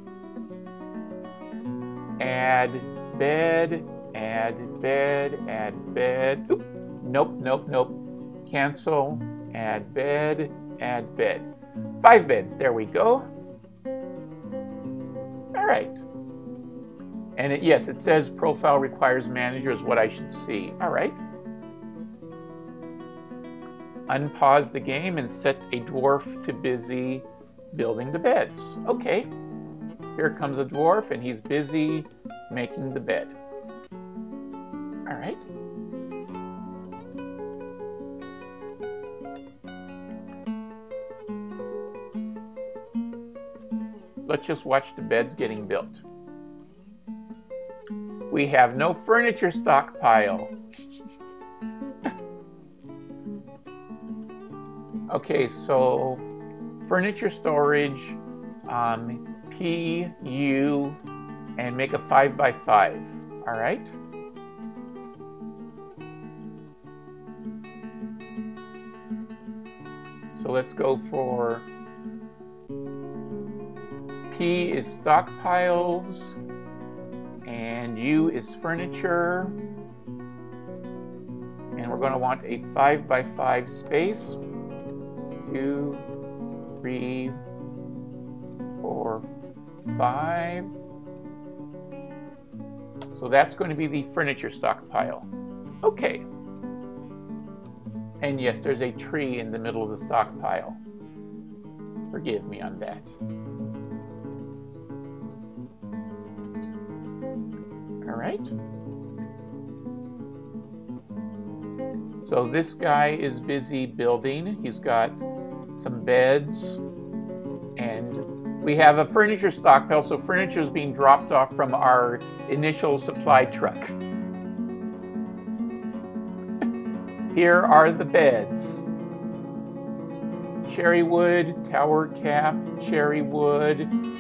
add bed, add bed, add bed. Oop. Nope, nope, nope. Cancel, add bed, add bed. 5 beds. There we go. All right. And yes, it says profile requires manager is what I should see. All right. Unpause the game and set a dwarf to busy building the beds. Okay. Here comes a dwarf, and he's busy making the bed. All right. Let's just watch the beds getting built. We have no furniture stockpile. Okay, so furniture storage, P, U, and make a 5x5. All right. So let's go for P is stockpiles, and U is furniture. And we're going to want a 5x5 space. 2, 3, 4, 5. So that's going to be the furniture stockpile. Okay. And yes, there's a tree in the middle of the stockpile. Forgive me on that. All right. So this guy is busy building. He's got some beds, and we have a furniture stockpile, so furniture is being dropped off from our initial supply truck. Here are the beds. Cherry wood, tower cap, cherry wood, and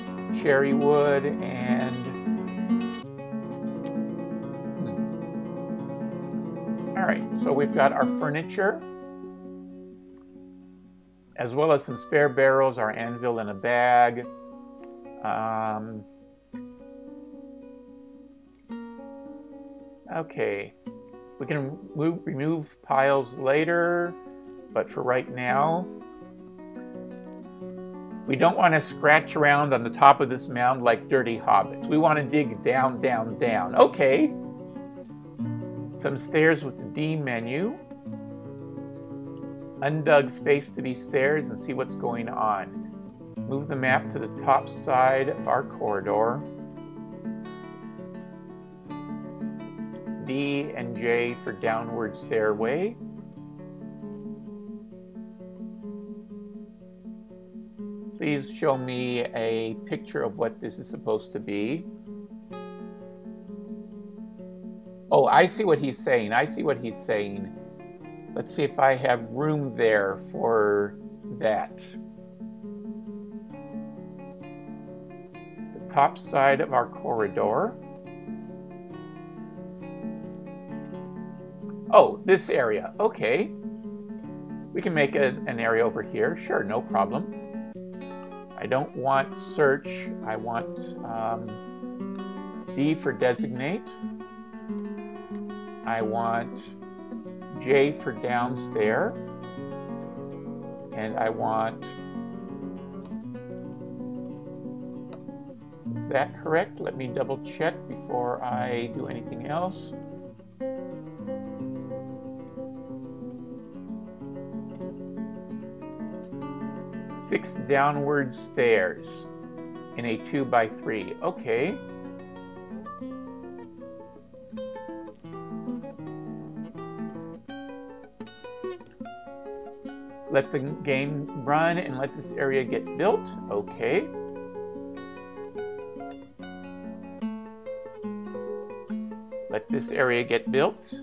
all right, so we've got our furniture, as well as some spare barrels, our anvil in a bag. Okay, we can remove piles later, but for right now, we don't want to scratch around on the top of this mound like dirty hobbits. We want to dig down, down, down. Okay. Some stairs with the D menu. Undug space to be stairs and see what's going on. Move the map to the top side of our corridor. D and J for downward stairway. Please show me a picture of what this is supposed to be. Oh, I see what he's saying. I see what he's saying. Let's see if I have room there for that. The top side of our corridor. Oh, this area. Okay. We can make an area over here. Sure, no problem. I don't want search. I want D for designate. I want J for downstairs. And I want... Is that correct? Let me double check before I do anything else. Six downward stairs in a 2x3. Okay. Let the game run and let this area get built. Okay. Let this area get built.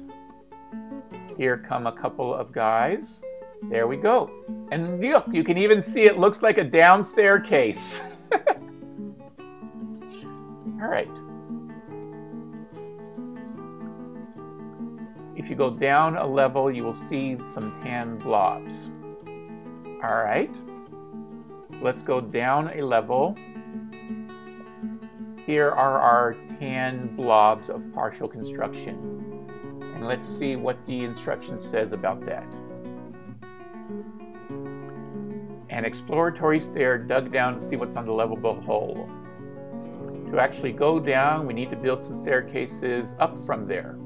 Here come a couple of guys. There we go. And look, you can even see it looks like a down staircase. All right. If you go down a level, you will see some tan blobs. All right. So let's go down a level. Here are our tan blobs of partial construction. And let's see what the instruction says about that. An exploratory stair dug down to see what's on the level below. To actually go down, we need to build some staircases up from there.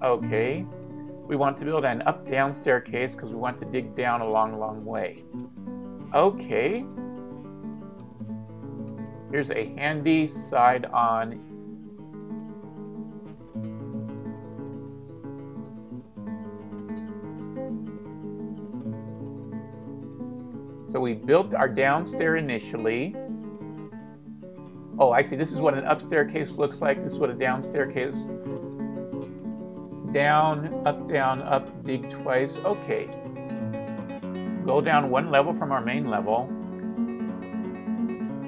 Okay. We want to build an up-down staircase because we want to dig down a long, long way. Okay. Here's a handy side-on. So we built our downstairs initially. Oh, I see. This is what an upstairs case looks like. This is what a downstairs case. Down, up, dig twice. Okay. Go down one level from our main level.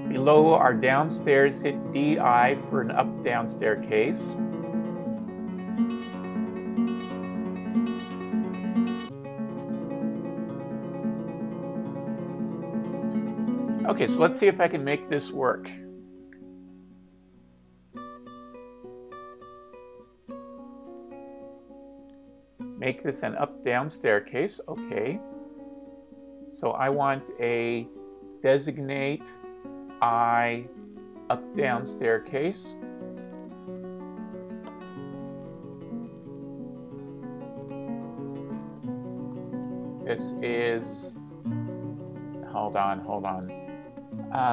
Below our downstairs, hit DI for an up downstairs case. Okay, so let's see if I can make this work. Make this an up-down staircase. Okay. So I want a designate I up-down staircase. This is, hold on.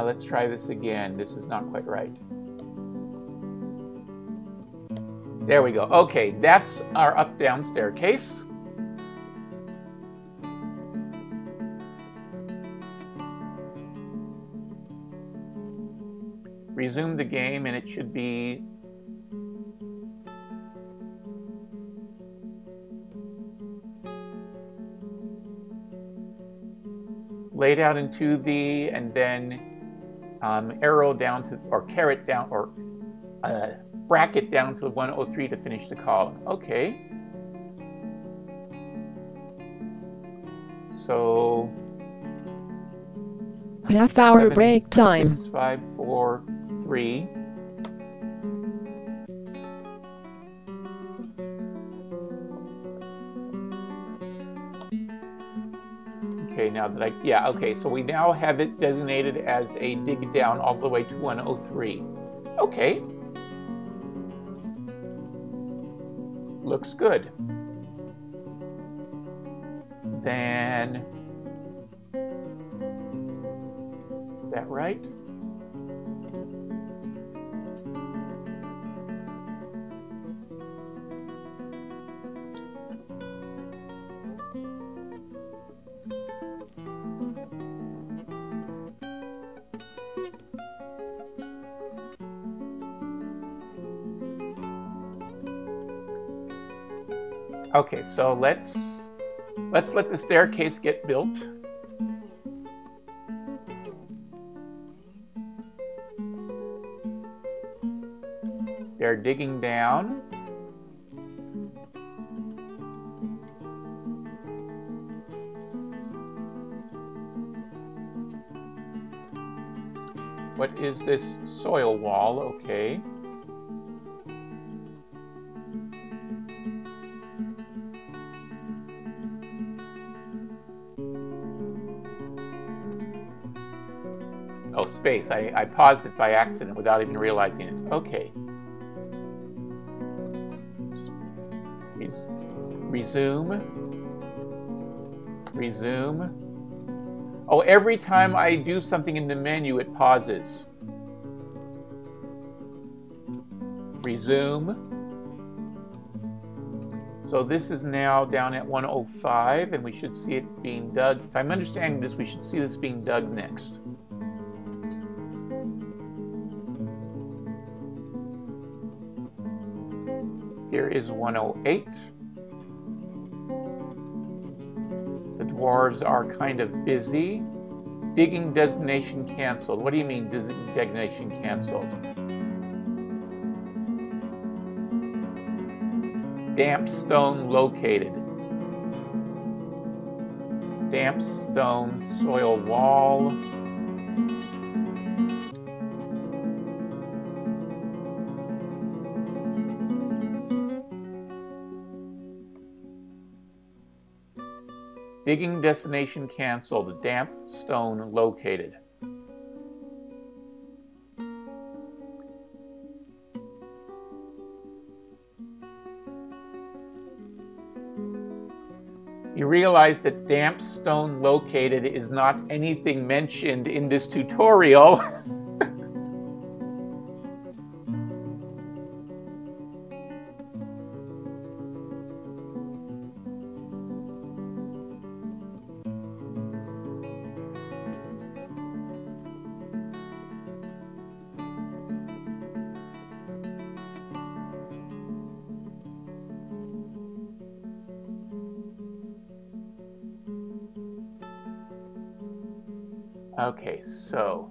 Let's try this again. This is not quite right. There we go. Okay, that's our up-down staircase. Resume the game, and it should be laid out in 2D, and then arrow down to, or caret down, or bracket down to 103 to finish the column. Okay. So half-hour break time. 6, 5, 4, 3. Okay, now that okay, so we now have it designated as a dig down all the way to 103. Okay. Looks good. Then, is that right? Okay, so let's let the staircase get built. They're digging down. What is this soil wall? Okay. Oh, space. I paused it by accident without even realizing it. Okay. Resume. Resume. Oh, every time I do something in the menu, it pauses. Resume. So this is now down at 105, and we should see it being dug. If I'm understanding this, we should see this being dug next. Here is 108. The dwarves are kind of busy. Digging designation canceled. What do you mean designation canceled? Damp stone located. Damp stone soil wall. Digging destination canceled. Damp stone located. You realize that damp stone located is not anything mentioned in this tutorial. Okay, so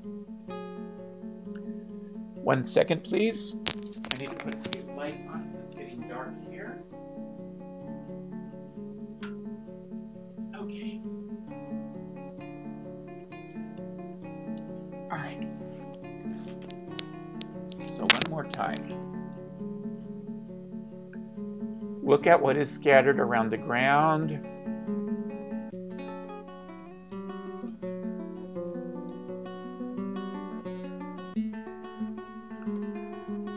1 second, please. I need to put a light on. It's getting dark here. Okay. All right. So one more time. Look at what is scattered around the ground.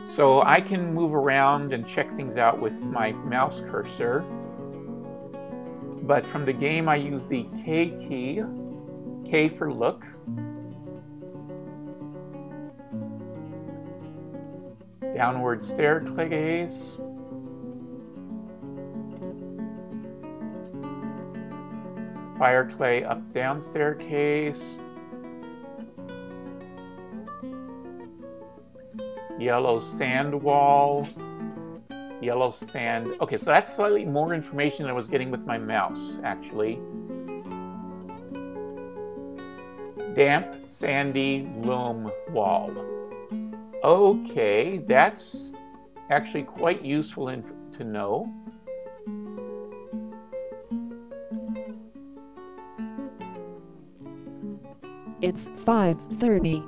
So I can move around and check things out with my mouse cursor. But from the game I use the K key, K for look. Downward staircase. Fire clay up down staircase. Yellow sand wall. Yellow sand. Okay, so that's slightly more information than I was getting with my mouse, actually. Damp, sandy, loam wall. Okay, that's actually quite useful to know. It's 5:30.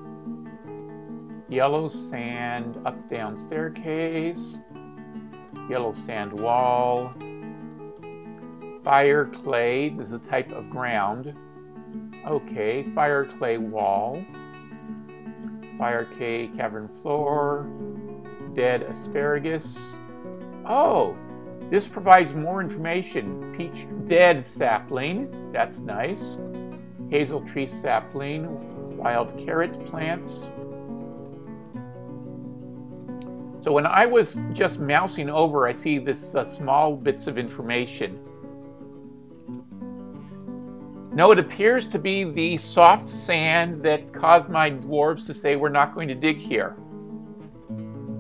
Yellow sand, up down staircase. Yellow sand wall. Fire clay, this is a type of ground. Okay, fire clay wall. Fire clay cavern floor. Dead asparagus. Oh, this provides more information. Peach dead sapling, that's nice. Hazel tree sapling. Wild carrot plants. So when I was just mousing over, I see this small bits of information. No, it appears to be the soft sand that caused my dwarves to say we're not going to dig here.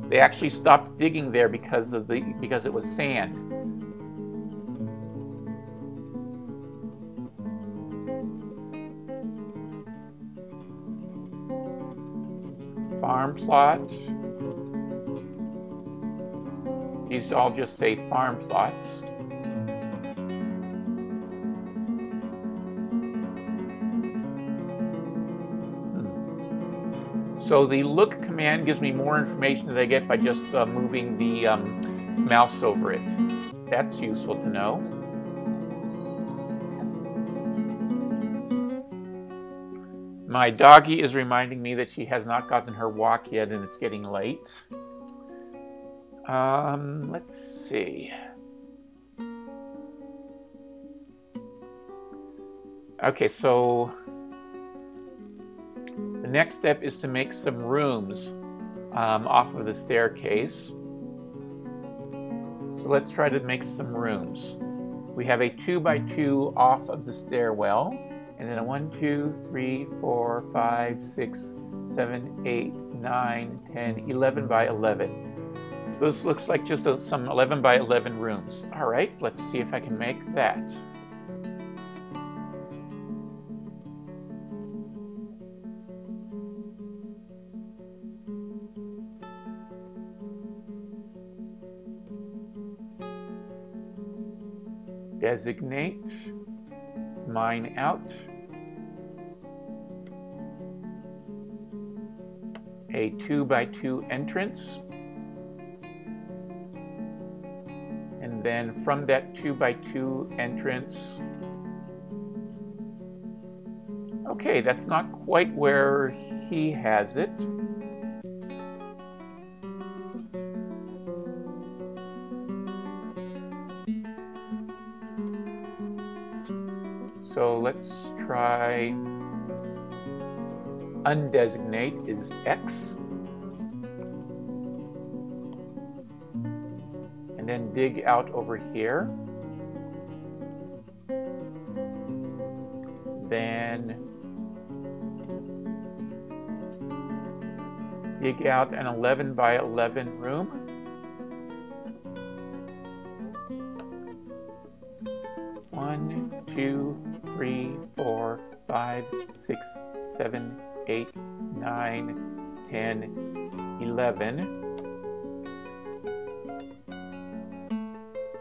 They actually stopped digging there because it was sand. Farm plot. These all just say farm plots. So the look command gives me more information that I get by just moving the mouse over it. That's useful to know. My doggie is reminding me that she has not gotten her walk yet and it's getting late. Let's see. Okay, so the next step is to make some rooms off of the staircase. So let's try to make some rooms. We have a 2x2 off of the stairwell, and then a 1, 2, 3, 4, 5, 6, 7, 8, 9, 10, 11 by 11. So this looks like just some 11 by 11 rooms. All right, let's see if I can make that. Designate, mine out, a 2x2 entrance, and then from that 2x2 entrance, okay, that's not quite where he has it. So let's try undesignate is X. And then dig out over here. Then dig out an 11 by 11 room. One, 2, 3, 4, 5, 6, 7, 8, 9, 10, 11.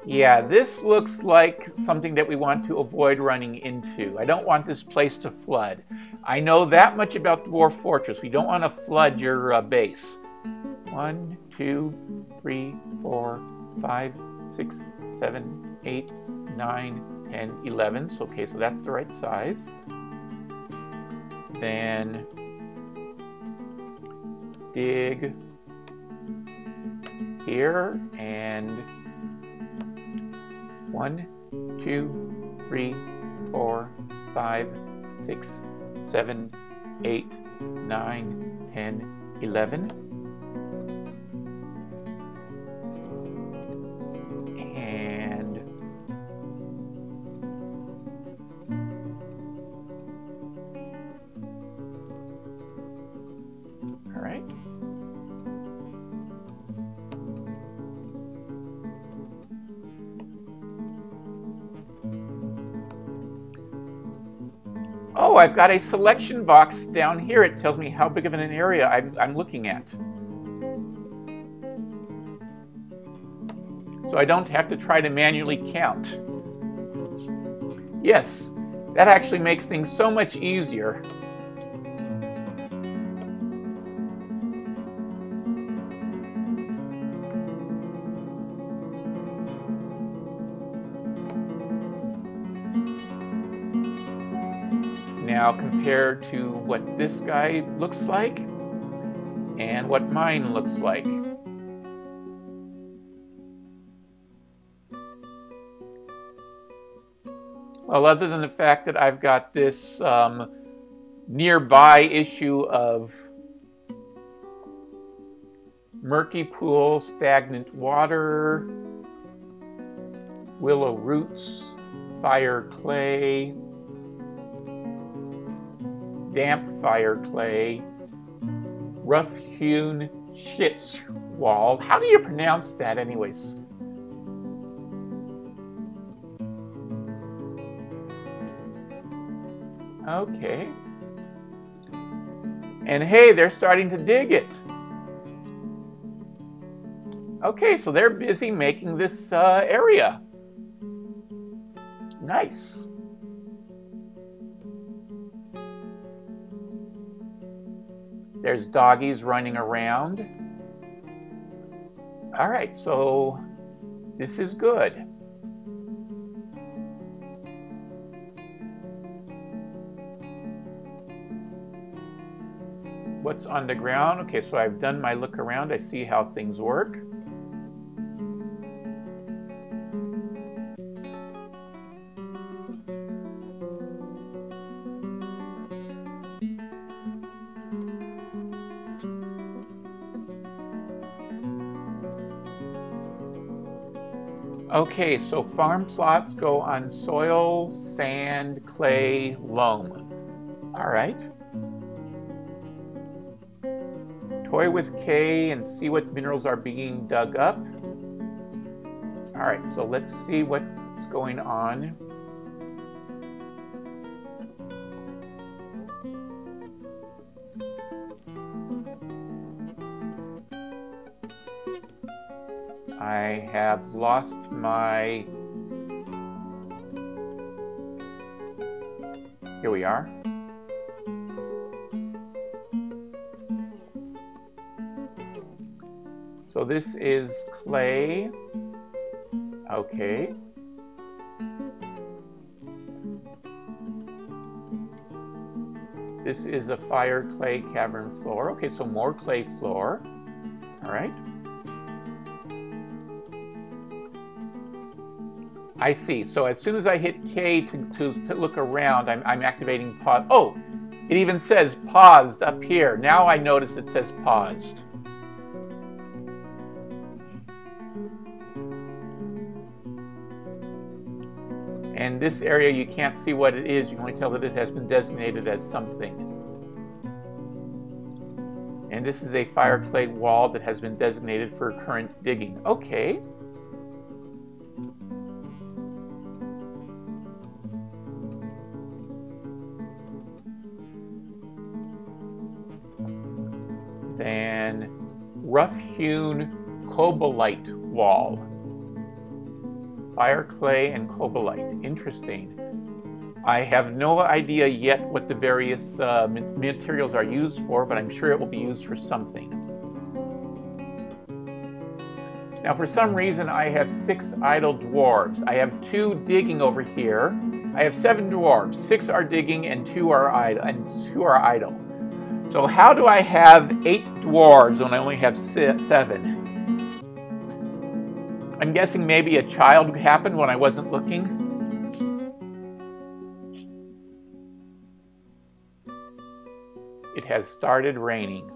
Yeah, this looks like something that we want to avoid running into. I don't want this place to flood. I know that much about Dwarf Fortress. We don't want to flood your base. 1, 2, 3, 4, 5, 6, 7, 8, 9, 10, 11. So, okay, so that's the right size. Then dig here and 1, 2, 3, 4, 5, 6, 7, 8, 9, 10, 11. And all right. Oh, I've got a selection box down here. It tells me how big of an area I'm looking at. So I don't have to try to manually count. Yes, that actually makes things so much easier. Now compared to what this guy looks like and what mine looks like. Well, other than the fact that I've got this nearby issue of murky pool, stagnant water, willow roots, fire clay, damp fire clay, rough-hewn schist wall. How do you pronounce that anyways? Okay. And hey, they're starting to dig it. Okay, so they're busy making this area. Nice. There's doggies running around. All right, so this is good. What's on the ground? Okay, so I've done my look around. I see how things work. Okay, so farm plots go on soil, sand, clay, loam. All right. Toy with K and see what minerals are being dug up. All right, so let's see what's going on. I have lost my... Here we are. So this is clay. Okay. This is a fire clay cavern floor. Okay, so more clay floor. All right. I see. So as soon as I hit K to look around, I'm activating pause. Oh, it even says paused up here. Now I notice it says paused. And this area, you can't see what it is. You can only tell that it has been designated as something. And this is a fire clay wall that has been designated for current digging. Okay. and rough-hewn cobalite wall. Fire, clay, and cobalite. Interesting. I have no idea yet what the various materials are used for, but I'm sure it will be used for something. Now, for some reason, I have 6 idle dwarves. I have 2 digging over here. I have 7 dwarves. 6 are digging, and 2 are idle. So how do I have 8 dwarves when I only have 7? I'm guessing maybe a child happened when I wasn't looking. It has started raining.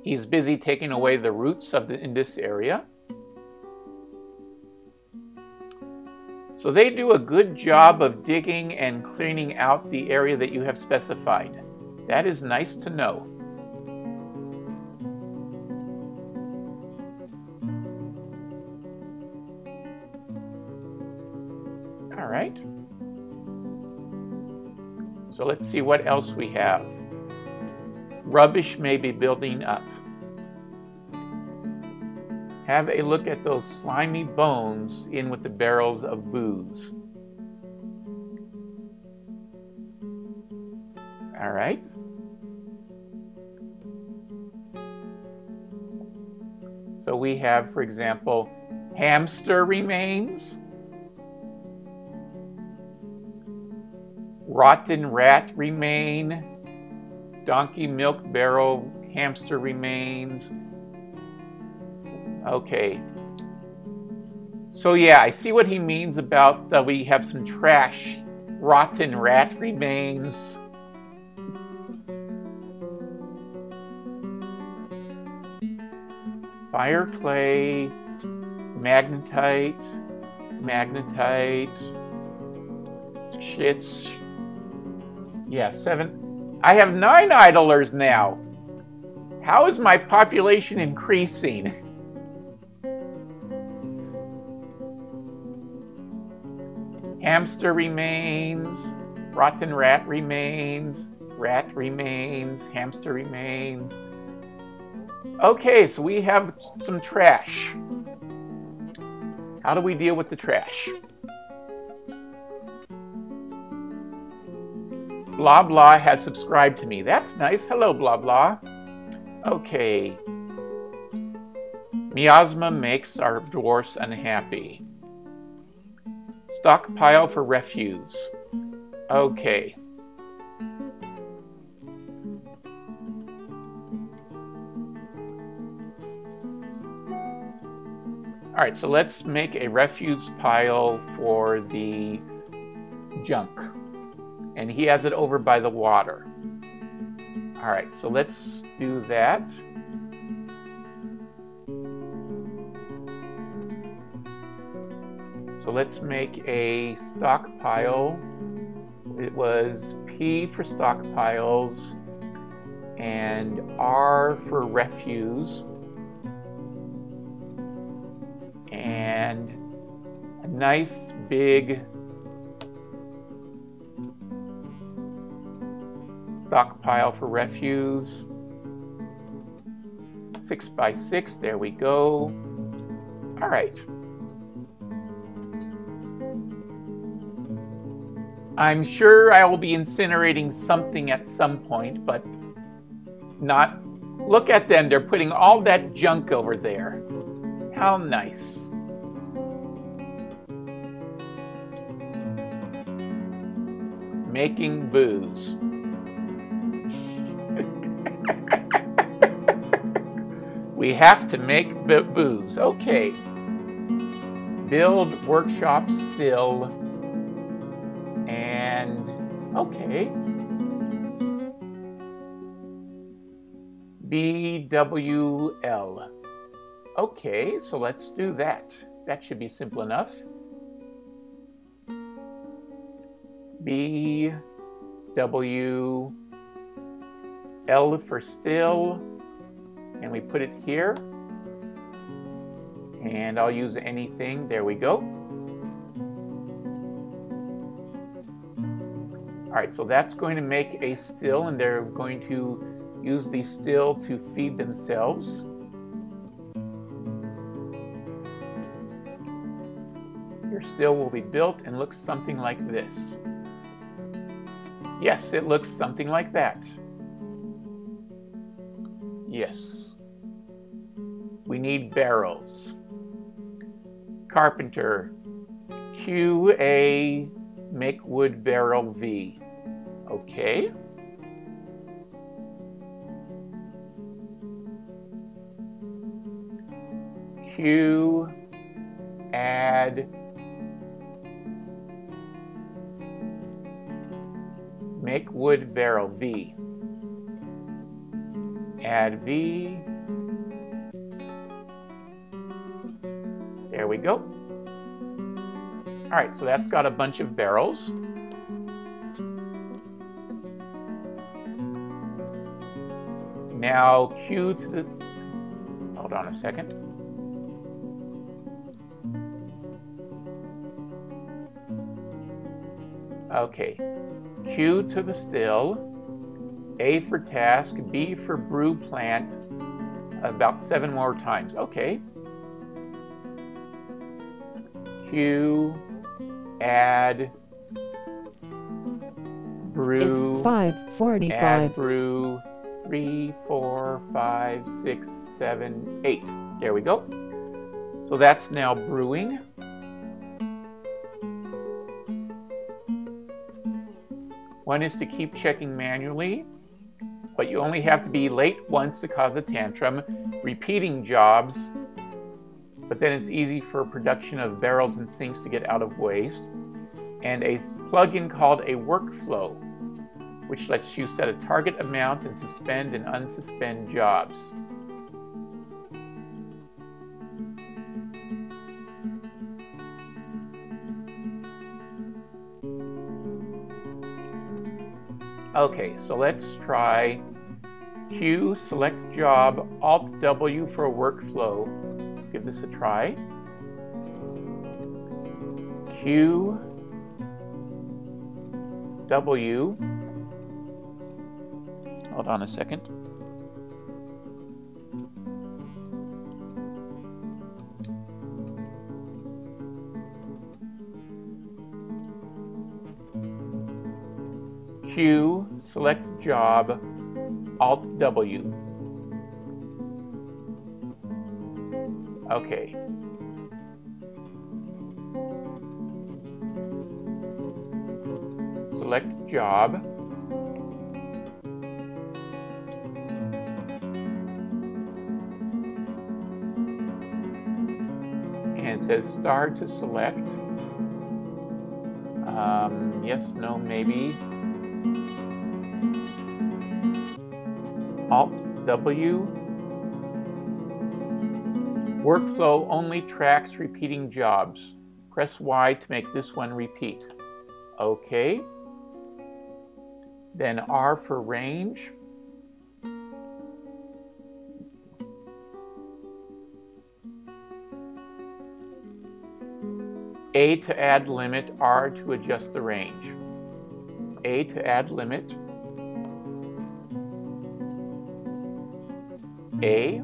He's busy taking away the roots in this area. So they do a good job of digging and cleaning out the area that you have specified. That is nice to know. All right. So let's see what else we have. Rubbish may be building up. Have a look at those slimy bones in with the barrels of booze. All right. So we have, for example, hamster remains, rotten rat remain, donkey milk barrel hamster remains. Okay. So yeah, I see what he means about we have some trash. Rotten rat remains. Fire, clay, magnetite, shits. Yeah, 7. I have 9 idlers now. How is my population increasing? Hamster remains, rotten rat remains, hamster remains. Okay, so we have some trash. How do we deal with the trash? Blah Blah has subscribed to me. That's nice. Hello, Blah Blah. Okay. Miasma makes our dwarfs unhappy. Stockpile for refuse. Okay. All right, so let's make a refuse pile for the junk. And he has it over by the water. All right, so let's do that. So let's make a stockpile. It was P for stockpiles and R for refuse. And a nice big stockpile for refuse. 6 by 6, there we go. All right. I'm sure I will be incinerating something at some point, but not. Look at them, they're putting all that junk over there. How nice. Making booze. We have to make booze. Okay. Build workshop still. And okay. BWL. Okay, so let's do that. That should be simple enough. BWL for still. And we put it here. And I'll use anything. There we go. right, so that's going to make a still, and they're going to use the still to feed themselves. Your still will be built and looks something like this. Yes, it looks something like that. Yes. We need barrels. Carpenter, QA, make wood barrel V. Okay. Q, add, make wood barrel V. Add V. There we go. All right, so that's got a bunch of barrels. Now Q to the, hold on a second. Okay, Q to the still, A for task, B for brew plant, about 7 more times. Okay. Q, add, brew. It's 5:45. Add brew, 3, 4, 5, 6, 7, 8. There we go. So that's now brewing. One is to keep checking manually, but you only have to be late once to cause a tantrum, repeating jobs, but then it's easy for production of barrels and sinks to get out of waste, and a plugin called a workflow, which lets you set a target amount and suspend and unsuspend jobs. Okay, so let's try Q, select job, Alt W for a workflow. Let's give this a try. Q, W, hold on a second. Q, select job, Alt W. Okay. Select job. And it says star to select. Yes, no, maybe. Alt W. Workflow only tracks repeating jobs. Press Y to make this one repeat. Okay. Then R for range. A to add limit, R to adjust the range. A to add limit. A,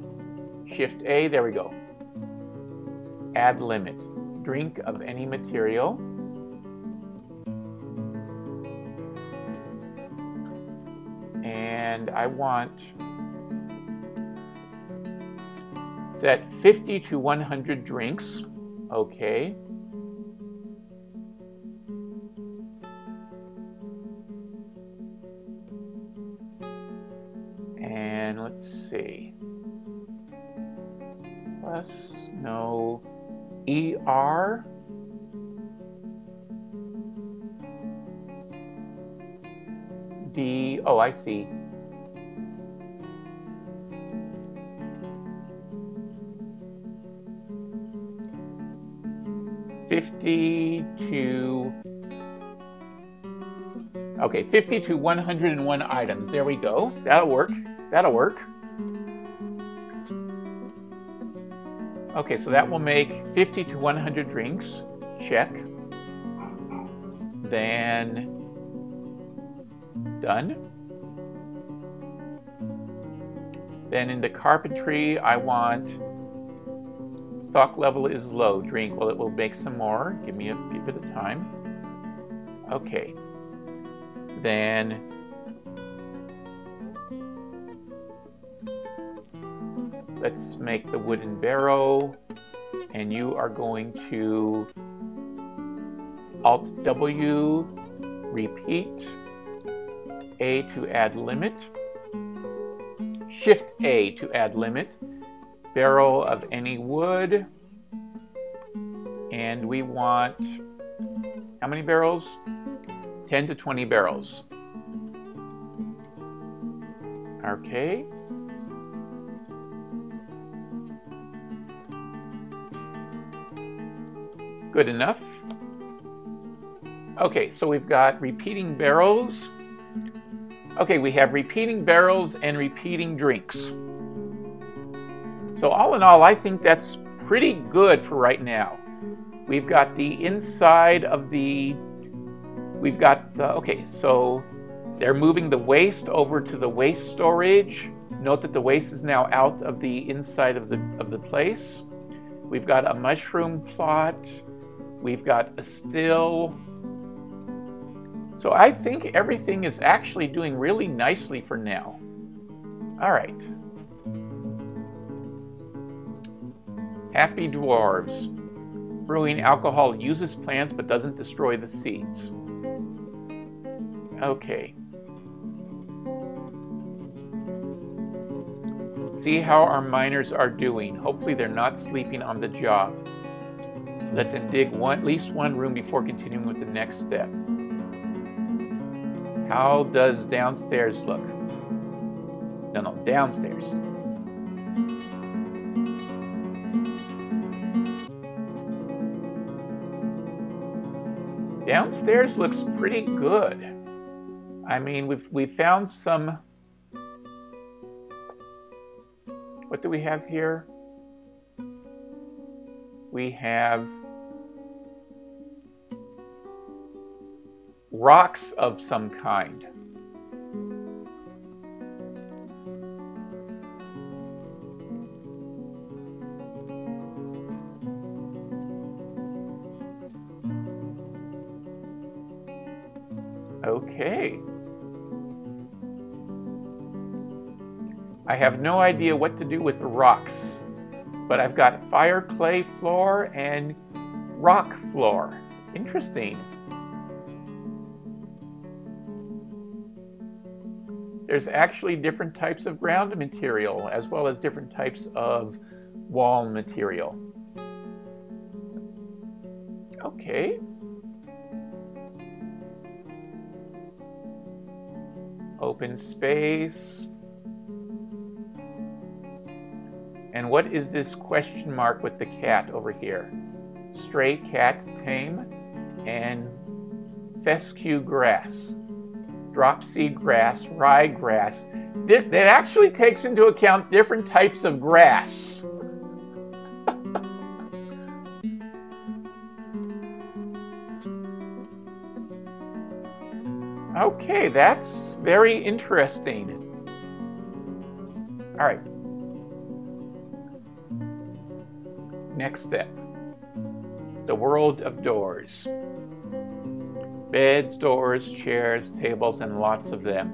Shift A, there we go. Add limit, drink of any material. And I want set 50 to 100 drinks. Okay. And let's see. Plus, no, ER. D, oh, I see. Okay, 50 to 101 items. There we go. That'll work. That'll work. Okay, so that will make 50 to 100 drinks. Check. Then Done. Then in the carpentry, I want stock level is low. Drink. Well, it will make some more. Give me a bit of time. Okay. Then let's make the wooden barrel, and you are going to Alt W, repeat, A to add limit, Shift A to add limit, barrel of any wood, and we want how many barrels? 10 to 20 barrels. Okay. Good enough. Okay, so we've got repeating barrels. Okay, we have repeating barrels and repeating drinks. So all in all, I think that's pretty good for right now. We've got the inside of the, we've got, okay, so they're moving the waste over to the waste storage. Note that the waste is now out of the inside of the place. We've got a mushroom plot. We've got a still. So I think everything is actually doing really nicely for now. All right. Happy dwarves. Brewing alcohol uses plants but doesn't destroy the seeds. Okay. See how our miners are doing. Hopefully they're not sleeping on the job. Let them dig at least one room before continuing with the next step. How does downstairs look? No, downstairs. Downstairs looks pretty good. I mean, we've found some. What do we have here? We have rocks of some kind. Okay. I have no idea what to do with the rocks, but I've got fire clay floor and rock floor. Interesting. There's actually different types of ground material as well as different types of wall material. Okay. Open space. And what is this question mark with the cat over here? Stray cat tame and fescue grass. Drop seed grass, rye grass. That actually takes into account different types of grass. Okay, that's very interesting. All right. Next step. The world of doors. Beds, doors, chairs, tables, and lots of them.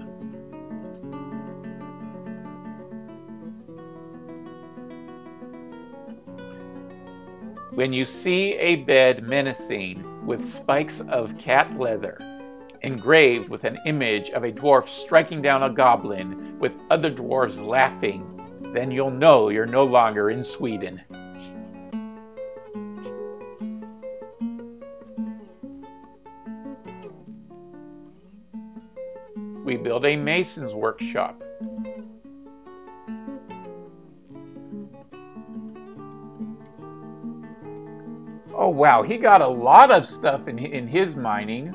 When you see a bed menacing with spikes of cat leather, engraved with an image of a dwarf striking down a goblin with other dwarves laughing, then you'll know you're no longer in Sweden. We build a mason's workshop. Oh wow, he got a lot of stuff in his mining.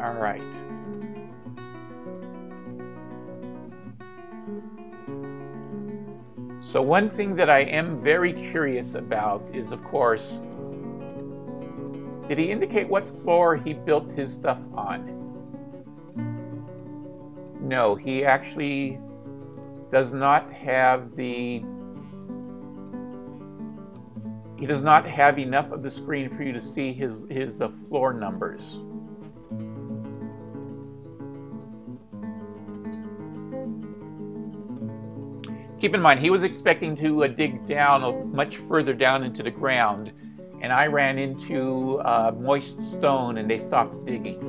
All right. So one thing that I am very curious about is, of course, did he indicate what floor he built his stuff on? No, he actually does not have the... He does not have enough of the screen for you to see his floor numbers. Keep in mind, he was expecting to dig down much further down into the ground, and I ran into moist stone and they stopped digging.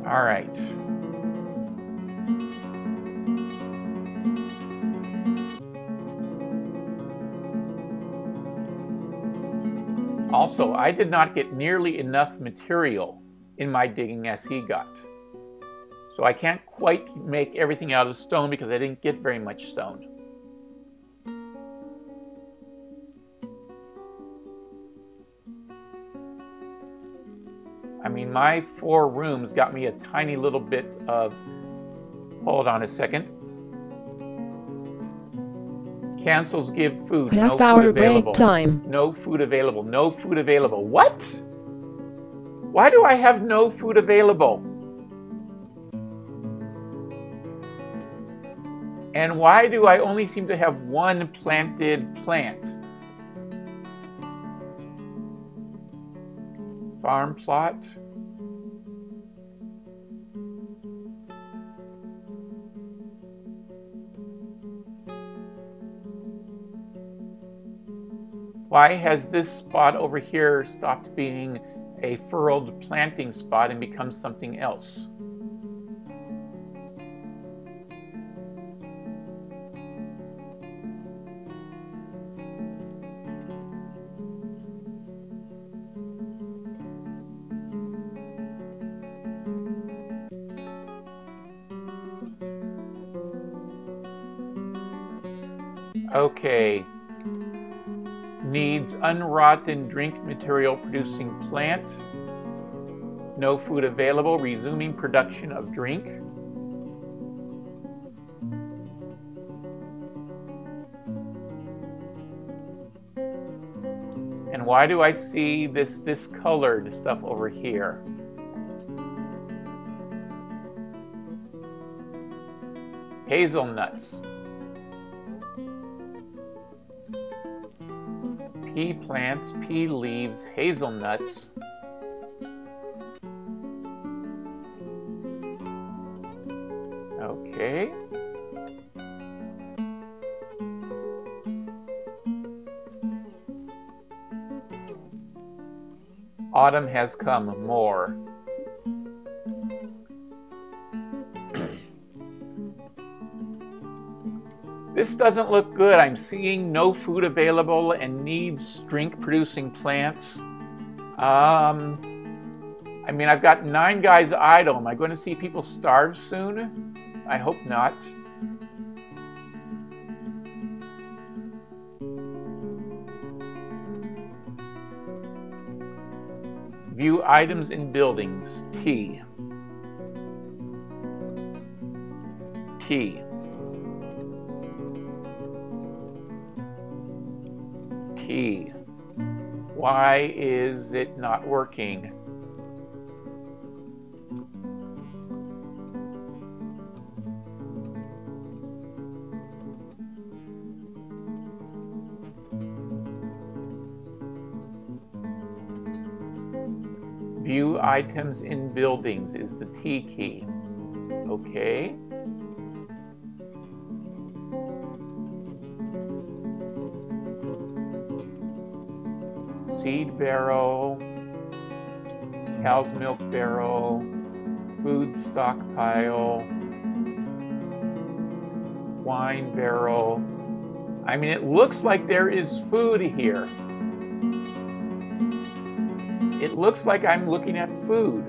All right. Also, I did not get nearly enough material in my digging as he got. So I can't quite make everything out of stone because I didn't get very much stone. I mean, my 4 rooms got me a tiny little bit of... Hold on a second. Cancels give food. No food Half-hour available. break time. No food available. No food available. What? Why do I have no food available? And why do I only seem to have 1 planted plant? Farm plot. Why has this spot over here stopped being a furrowed planting spot and become something else? Okay. Needs unrotten drink material producing plant. No food available. Resuming production of drink. And why do I see this colored stuff over here? Hazelnuts. Pea plants, pea leaves, hazelnuts. Okay. Autumn has come. More. This doesn't look good. I'm seeing no food available and needs drink-producing plants. I mean, I've got 9 guys idle. Am I going to see people starve soon? I hope not. View items in buildings. T. T. T. Why is it not working? View items in buildings is the T key. Okay. Seed barrel, cow's milk barrel, food stockpile, wine barrel. I mean, it looks like there is food here. It looks like I'm looking at food.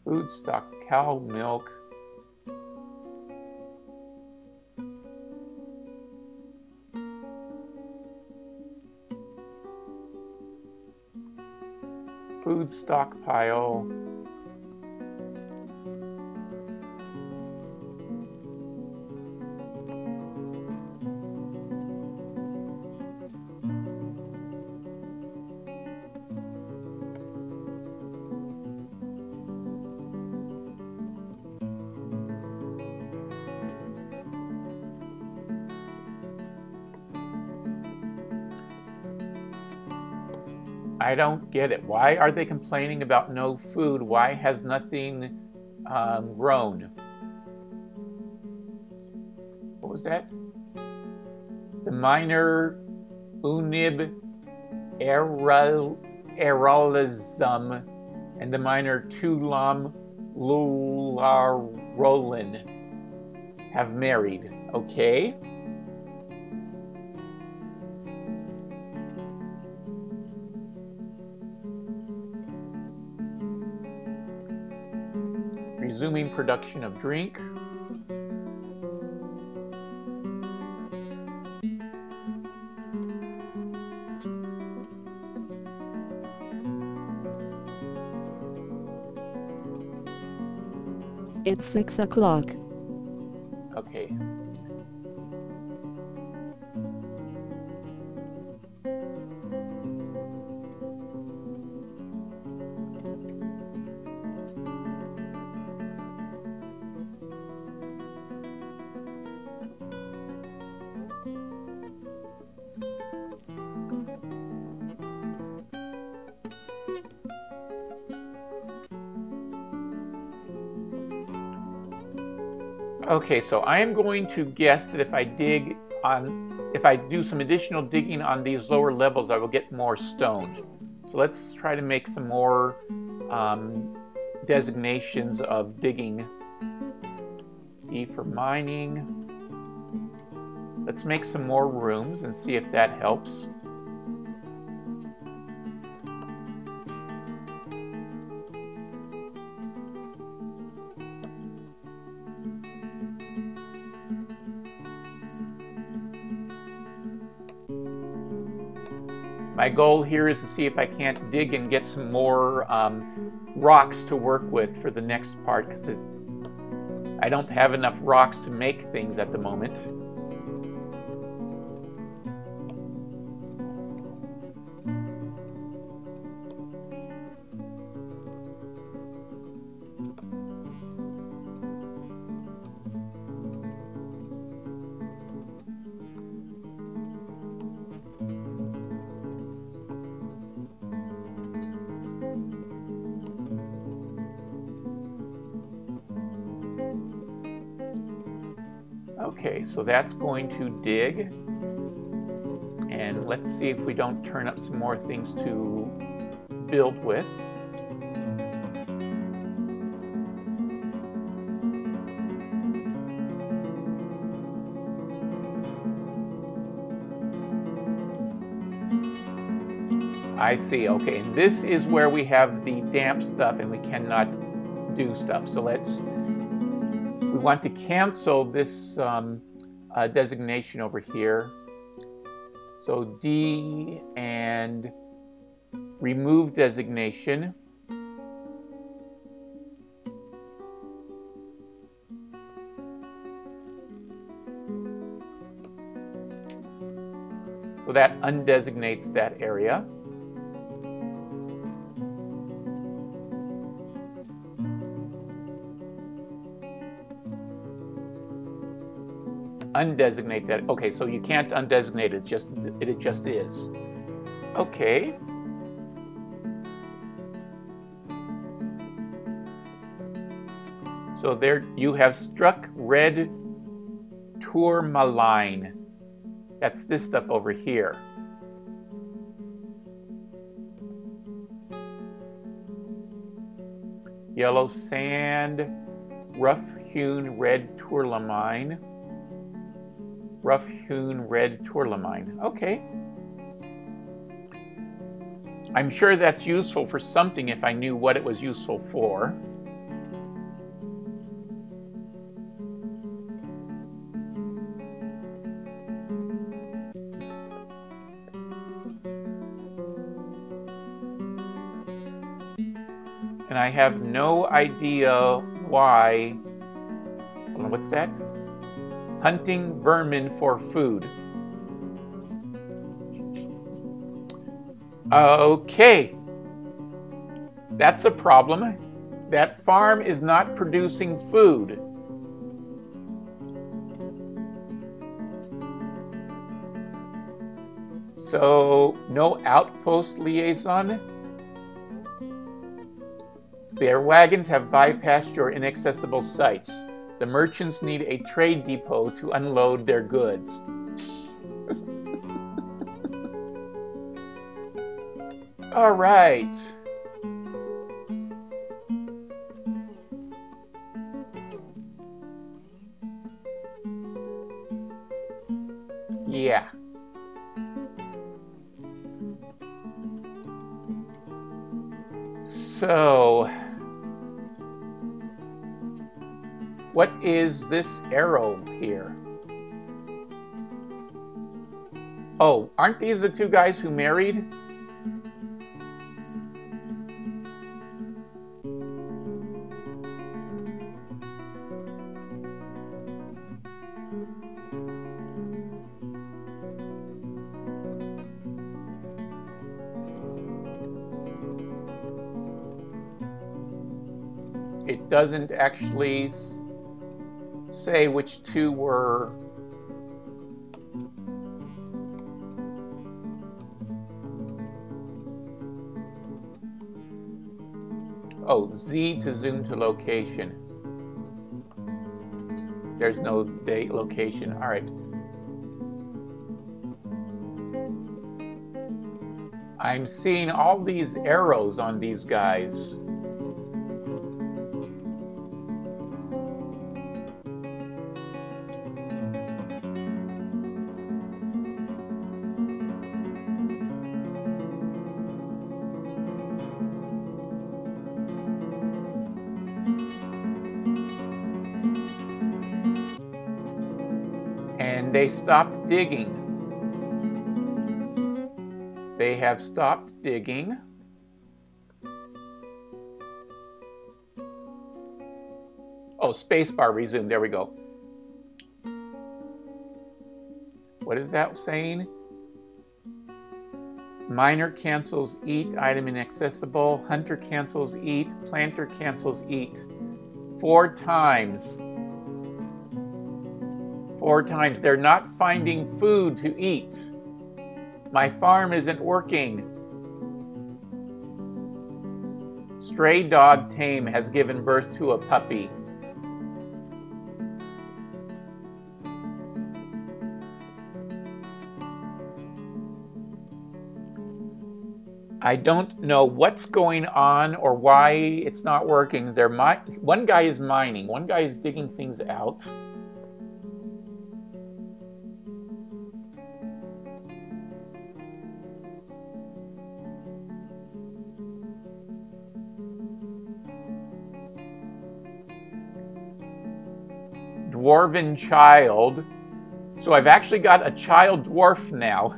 Food stock, cow milk. Food stockpile. I don't get it. Why are they complaining about no food? Why has nothing grown? What was that? The minor unib eralism and the minor tulam lularolin have married. Okay. Resuming production of drink. It's 6 o'clock. Okay. Okay, so I am going to guess that if I do some additional digging on these lower levels, I will get more stone. So let's try to make some more designations of digging. E for mining. Let's make some more rooms and see if that helps. My goal here is to see if I can't dig and get some more rocks to work with for the next part, because I don't have enough rocks to make things at the moment. Okay, so that's going to dig. And let's see if we don't turn up some more things to build with. I see, okay, and this is where we have the damp stuff and we cannot do stuff. So we want to cancel this designation over here. So D and remove designation. So that undesignates that area. Undesignate that. Okay, so you can't undesignate it, it just is. Okay. So there you have struck red tourmaline. That's this stuff over here. Yellow sand, rough-hewn red tourmaline. Rough-hewn red tourmaline. Okay. I'm sure that's useful for something if I knew what it was useful for. And I have no idea why. Hold on, what's that? Hunting vermin for food. Okay. That's a problem. That farm is not producing food. So, no outpost liaison. Their wagons have bypassed your inaccessible sites. The merchants need a trade depot to unload their goods. All right. Yeah. So, what is this arrow here? Oh, aren't these the two guys who married? It doesn't actually say which two were. Oh, Z to zoom to location. There's no date location. All right. I'm seeing all these arrows on these guys. And they stopped digging. They have stopped digging. Oh, spacebar resume. There we go. What is that saying? Miner cancels eat, item inaccessible. Hunter cancels eat, planter cancels eat. 4 times. 4 times. They're not finding food to eat. My farm isn't working. Stray dog tame has given birth to a puppy. I don't know what's going on or why it's not working. One guy is mining, one guy is digging things out. Dwarven child. So I've actually got a child dwarf now.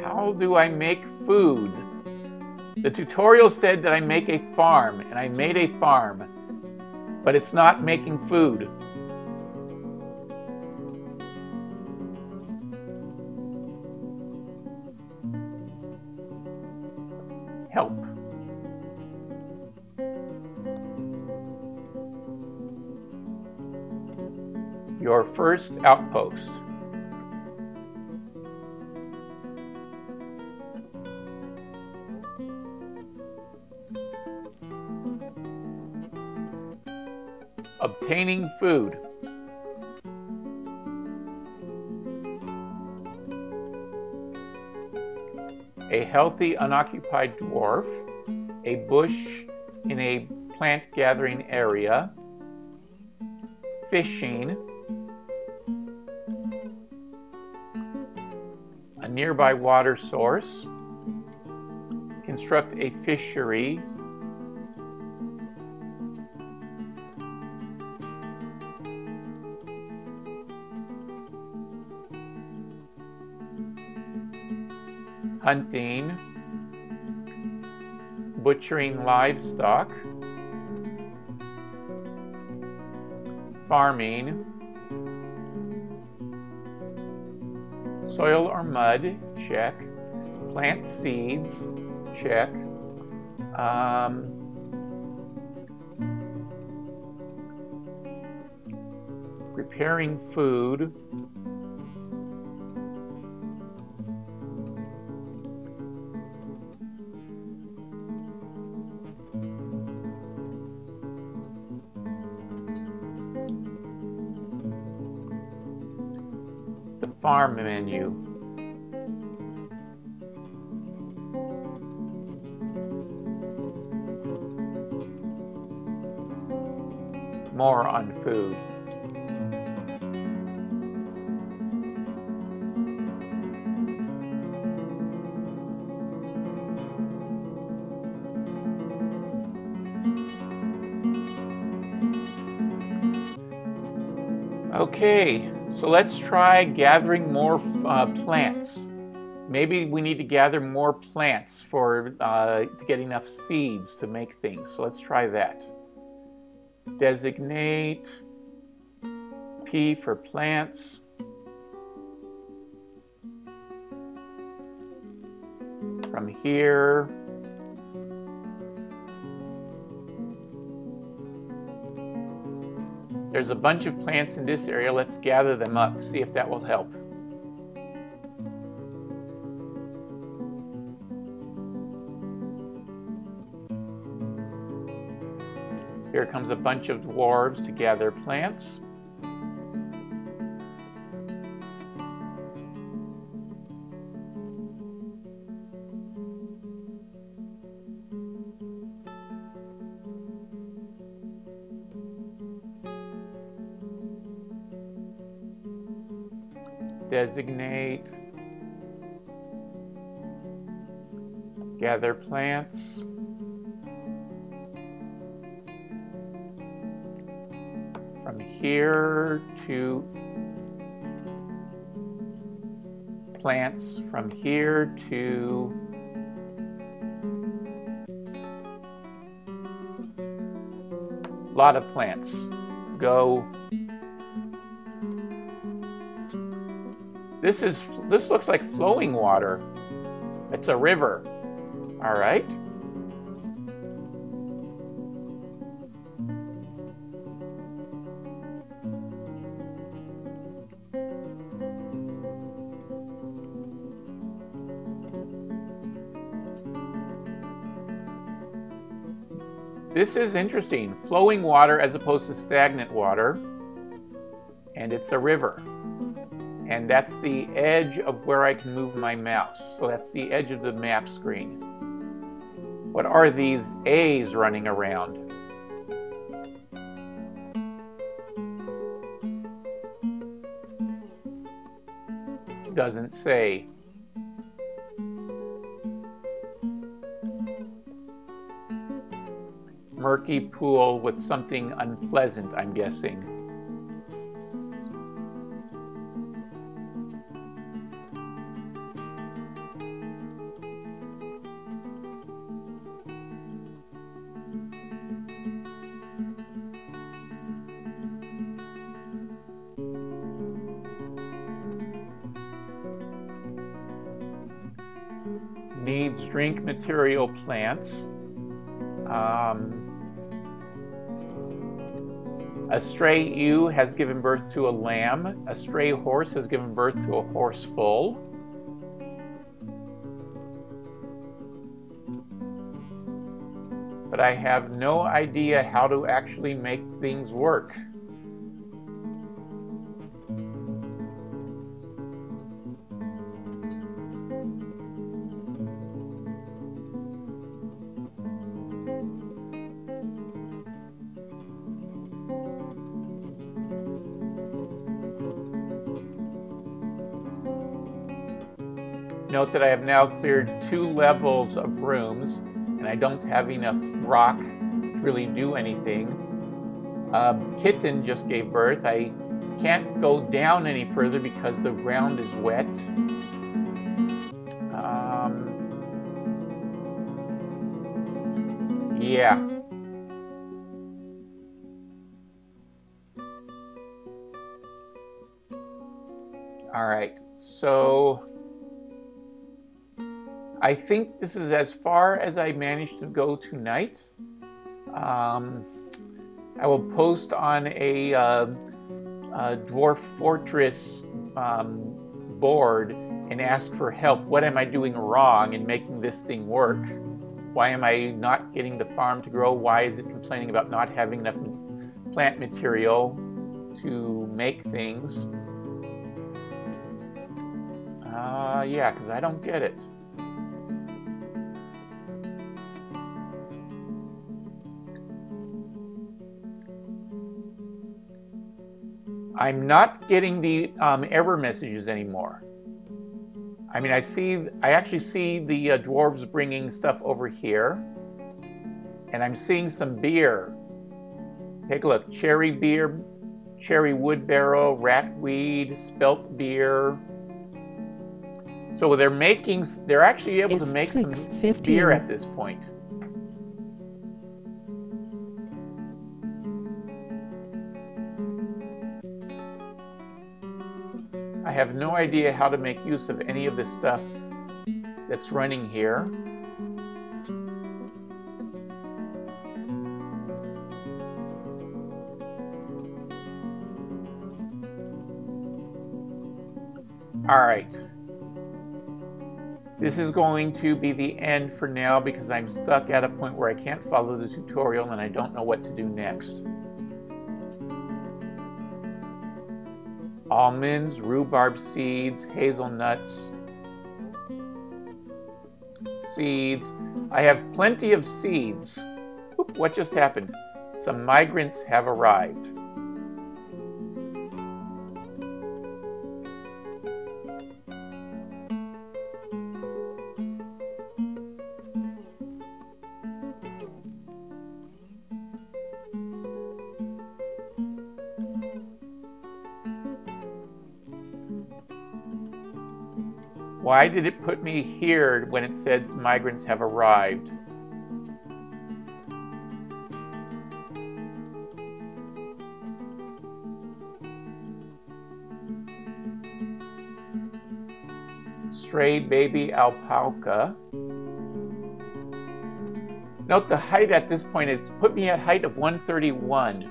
How do I make food? The tutorial said that I make a farm, and I made a farm, but it's not making food. Help. Your first outpost. Obtaining food. A healthy, unoccupied dwarf. A bush in a plant gathering area. Fishing. A nearby water source. Construct a fishery. hunting, butchering livestock, farming, soil or mud, check, plant seeds, check, preparing food, the farm menu, more on food. Okay, so let's try gathering more plants. Maybe we need to gather more plants for to get enough seeds to make things. So let's try that. Designate P for plants. From here, there's a bunch of plants in this area. Let's gather them up, see if that will help. Here comes a bunch of dwarves to gather plants. Designate, gather plants, from here to plants, from here to a lot of plants. Go. This looks like flowing water. It's a river. All right. This is interesting. Flowing water as opposed to stagnant water. And it's a river. And that's the edge of where I can move my mouse. So that's the edge of the map screen. What are these A's running around? Doesn't say. Murky pool with something unpleasant, I'm guessing. Needs drink material plants. A stray ewe has given birth to a lamb. A stray horse has given birth to a horse foal. But I have no idea how to actually make things work. Note that I have now cleared 2 levels of rooms, and I don't have enough rock to really do anything. Kitten just gave birth. I can't go down any further because the ground is wet. Yeah. All right, so I think this is as far as I managed to go tonight. I will post on a Dwarf Fortress board and ask for help. What am I doing wrong in making this thing work? Why am I not getting the farm to grow? Why is it complaining about not having enough plant material to make things? Yeah, because I don't get it. I'm not getting the error messages anymore. I mean, I actually see the dwarves bringing stuff over here, and I'm seeing some beer. Take a look: cherry beer, cherry wood barrel, ratweed, spelt beer. So they're actually able to make some beer at this point. I have no idea how to make use of any of this stuff that's running here. All right. This is going to be the end for now because I'm stuck at a point where I can't follow the tutorial and I don't know what to do next. Almonds, rhubarb seeds, hazelnuts, seeds. I have plenty of seeds. Oop, what just happened? Some migrants have arrived. Why did it put me here when it says migrants have arrived? Stray baby alpaca. Note the height at this point, it's put me at height of 131.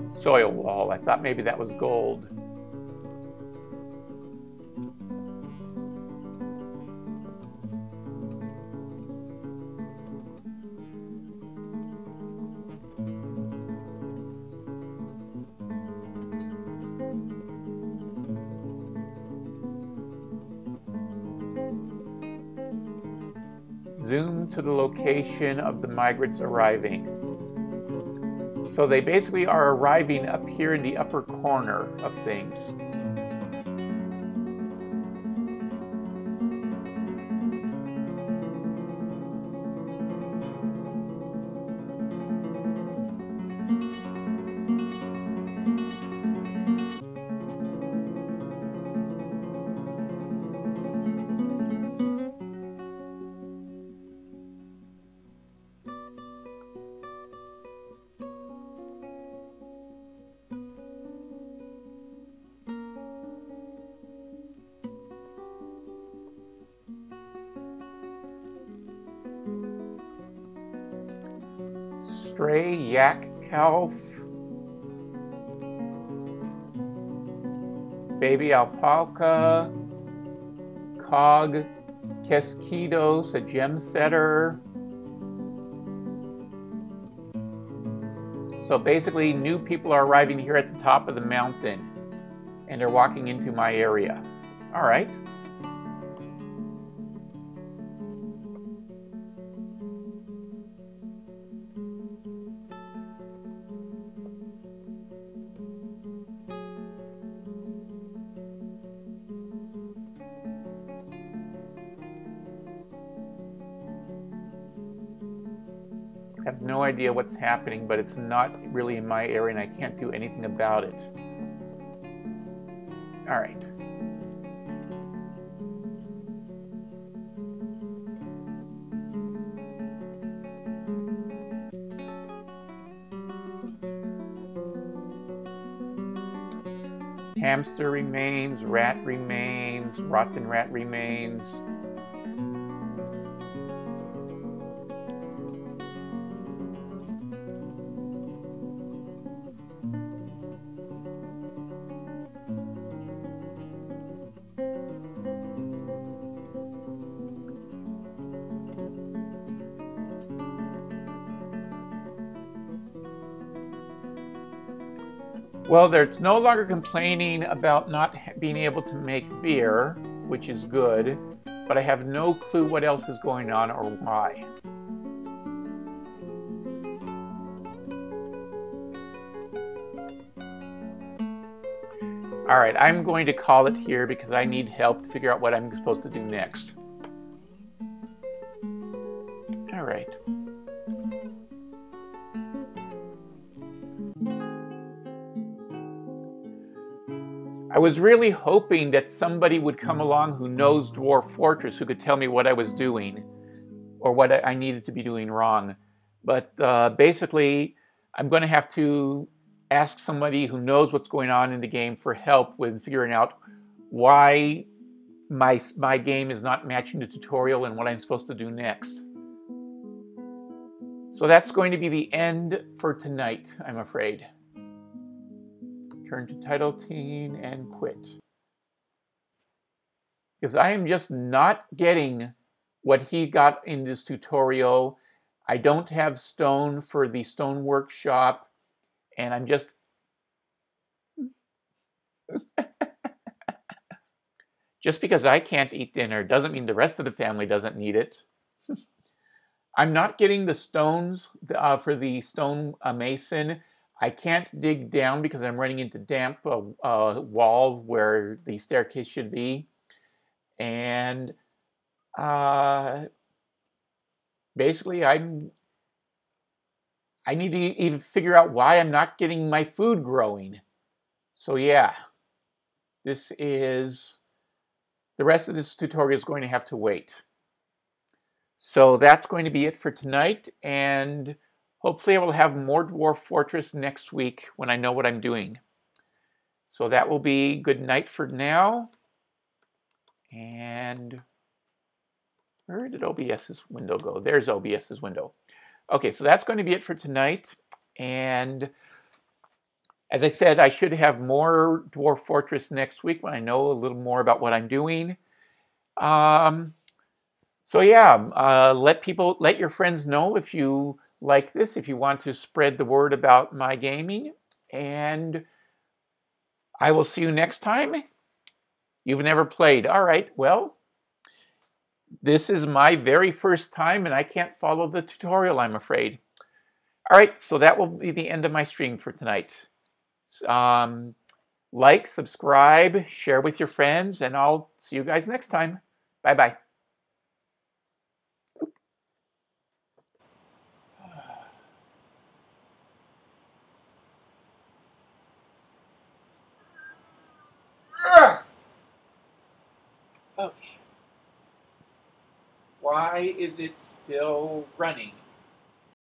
Soil wall. I thought maybe that was gold. Zoom to the location of the migrants arriving. So they basically are arriving up here in the upper corner of things. Stray yak calf, baby alpaca, cog, Kesquitos, a gem setter. So basically new people are arriving here at the top of the mountain and they're walking into my area. All right. have no idea what's happening, but it's not really in my area and I can't do anything about it. All right. Hamster remains, rat remains, rotten rat remains. Well, there's no longer complaining about not being able to make beer, which is good, but I have no clue what else is going on or why. All right, I'm going to call it here because I need help to figure out what I'm supposed to do next. All right. I was really hoping that somebody would come along who knows Dwarf Fortress, who could tell me what I was doing or what I needed to be doing wrong. But basically, I'm going to have to ask somebody who knows what's going on in the game for help with figuring out why my game is not matching the tutorial and what I'm supposed to do next. So that's going to be the end for tonight, I'm afraid. Turn to title scene and quit. Because I am just not getting what he got in this tutorial. I don't have stone for the stone workshop, and I'm just... Just because I can't eat dinner doesn't mean the rest of the family doesn't need it. I'm not getting the stones for the stone mason. I can't dig down because I'm running into damp wall where the staircase should be. And basically I need to even figure out why I'm not getting my food growing. So yeah, the rest of this tutorial is going to have to wait. So that's going to be it for tonight, and hopefully I will have more Dwarf Fortress next week when I know what I'm doing. So that will be good night for now. And where did OBS's window go? There's OBS's window. Okay, so that's going to be it for tonight. And as I said, I should have more Dwarf Fortress next week when I know a little more about what I'm doing. So yeah, let your friends know if you like this, if you want to spread the word about my gaming, and I will see you next time. You've never played. All right, well, this is my very first time and I can't follow the tutorial, I'm afraid. All right, so that will be the end of my stream for tonight. Like, subscribe, share with your friends, and I'll see you guys next time. Bye-bye. Okay. Why is it still running?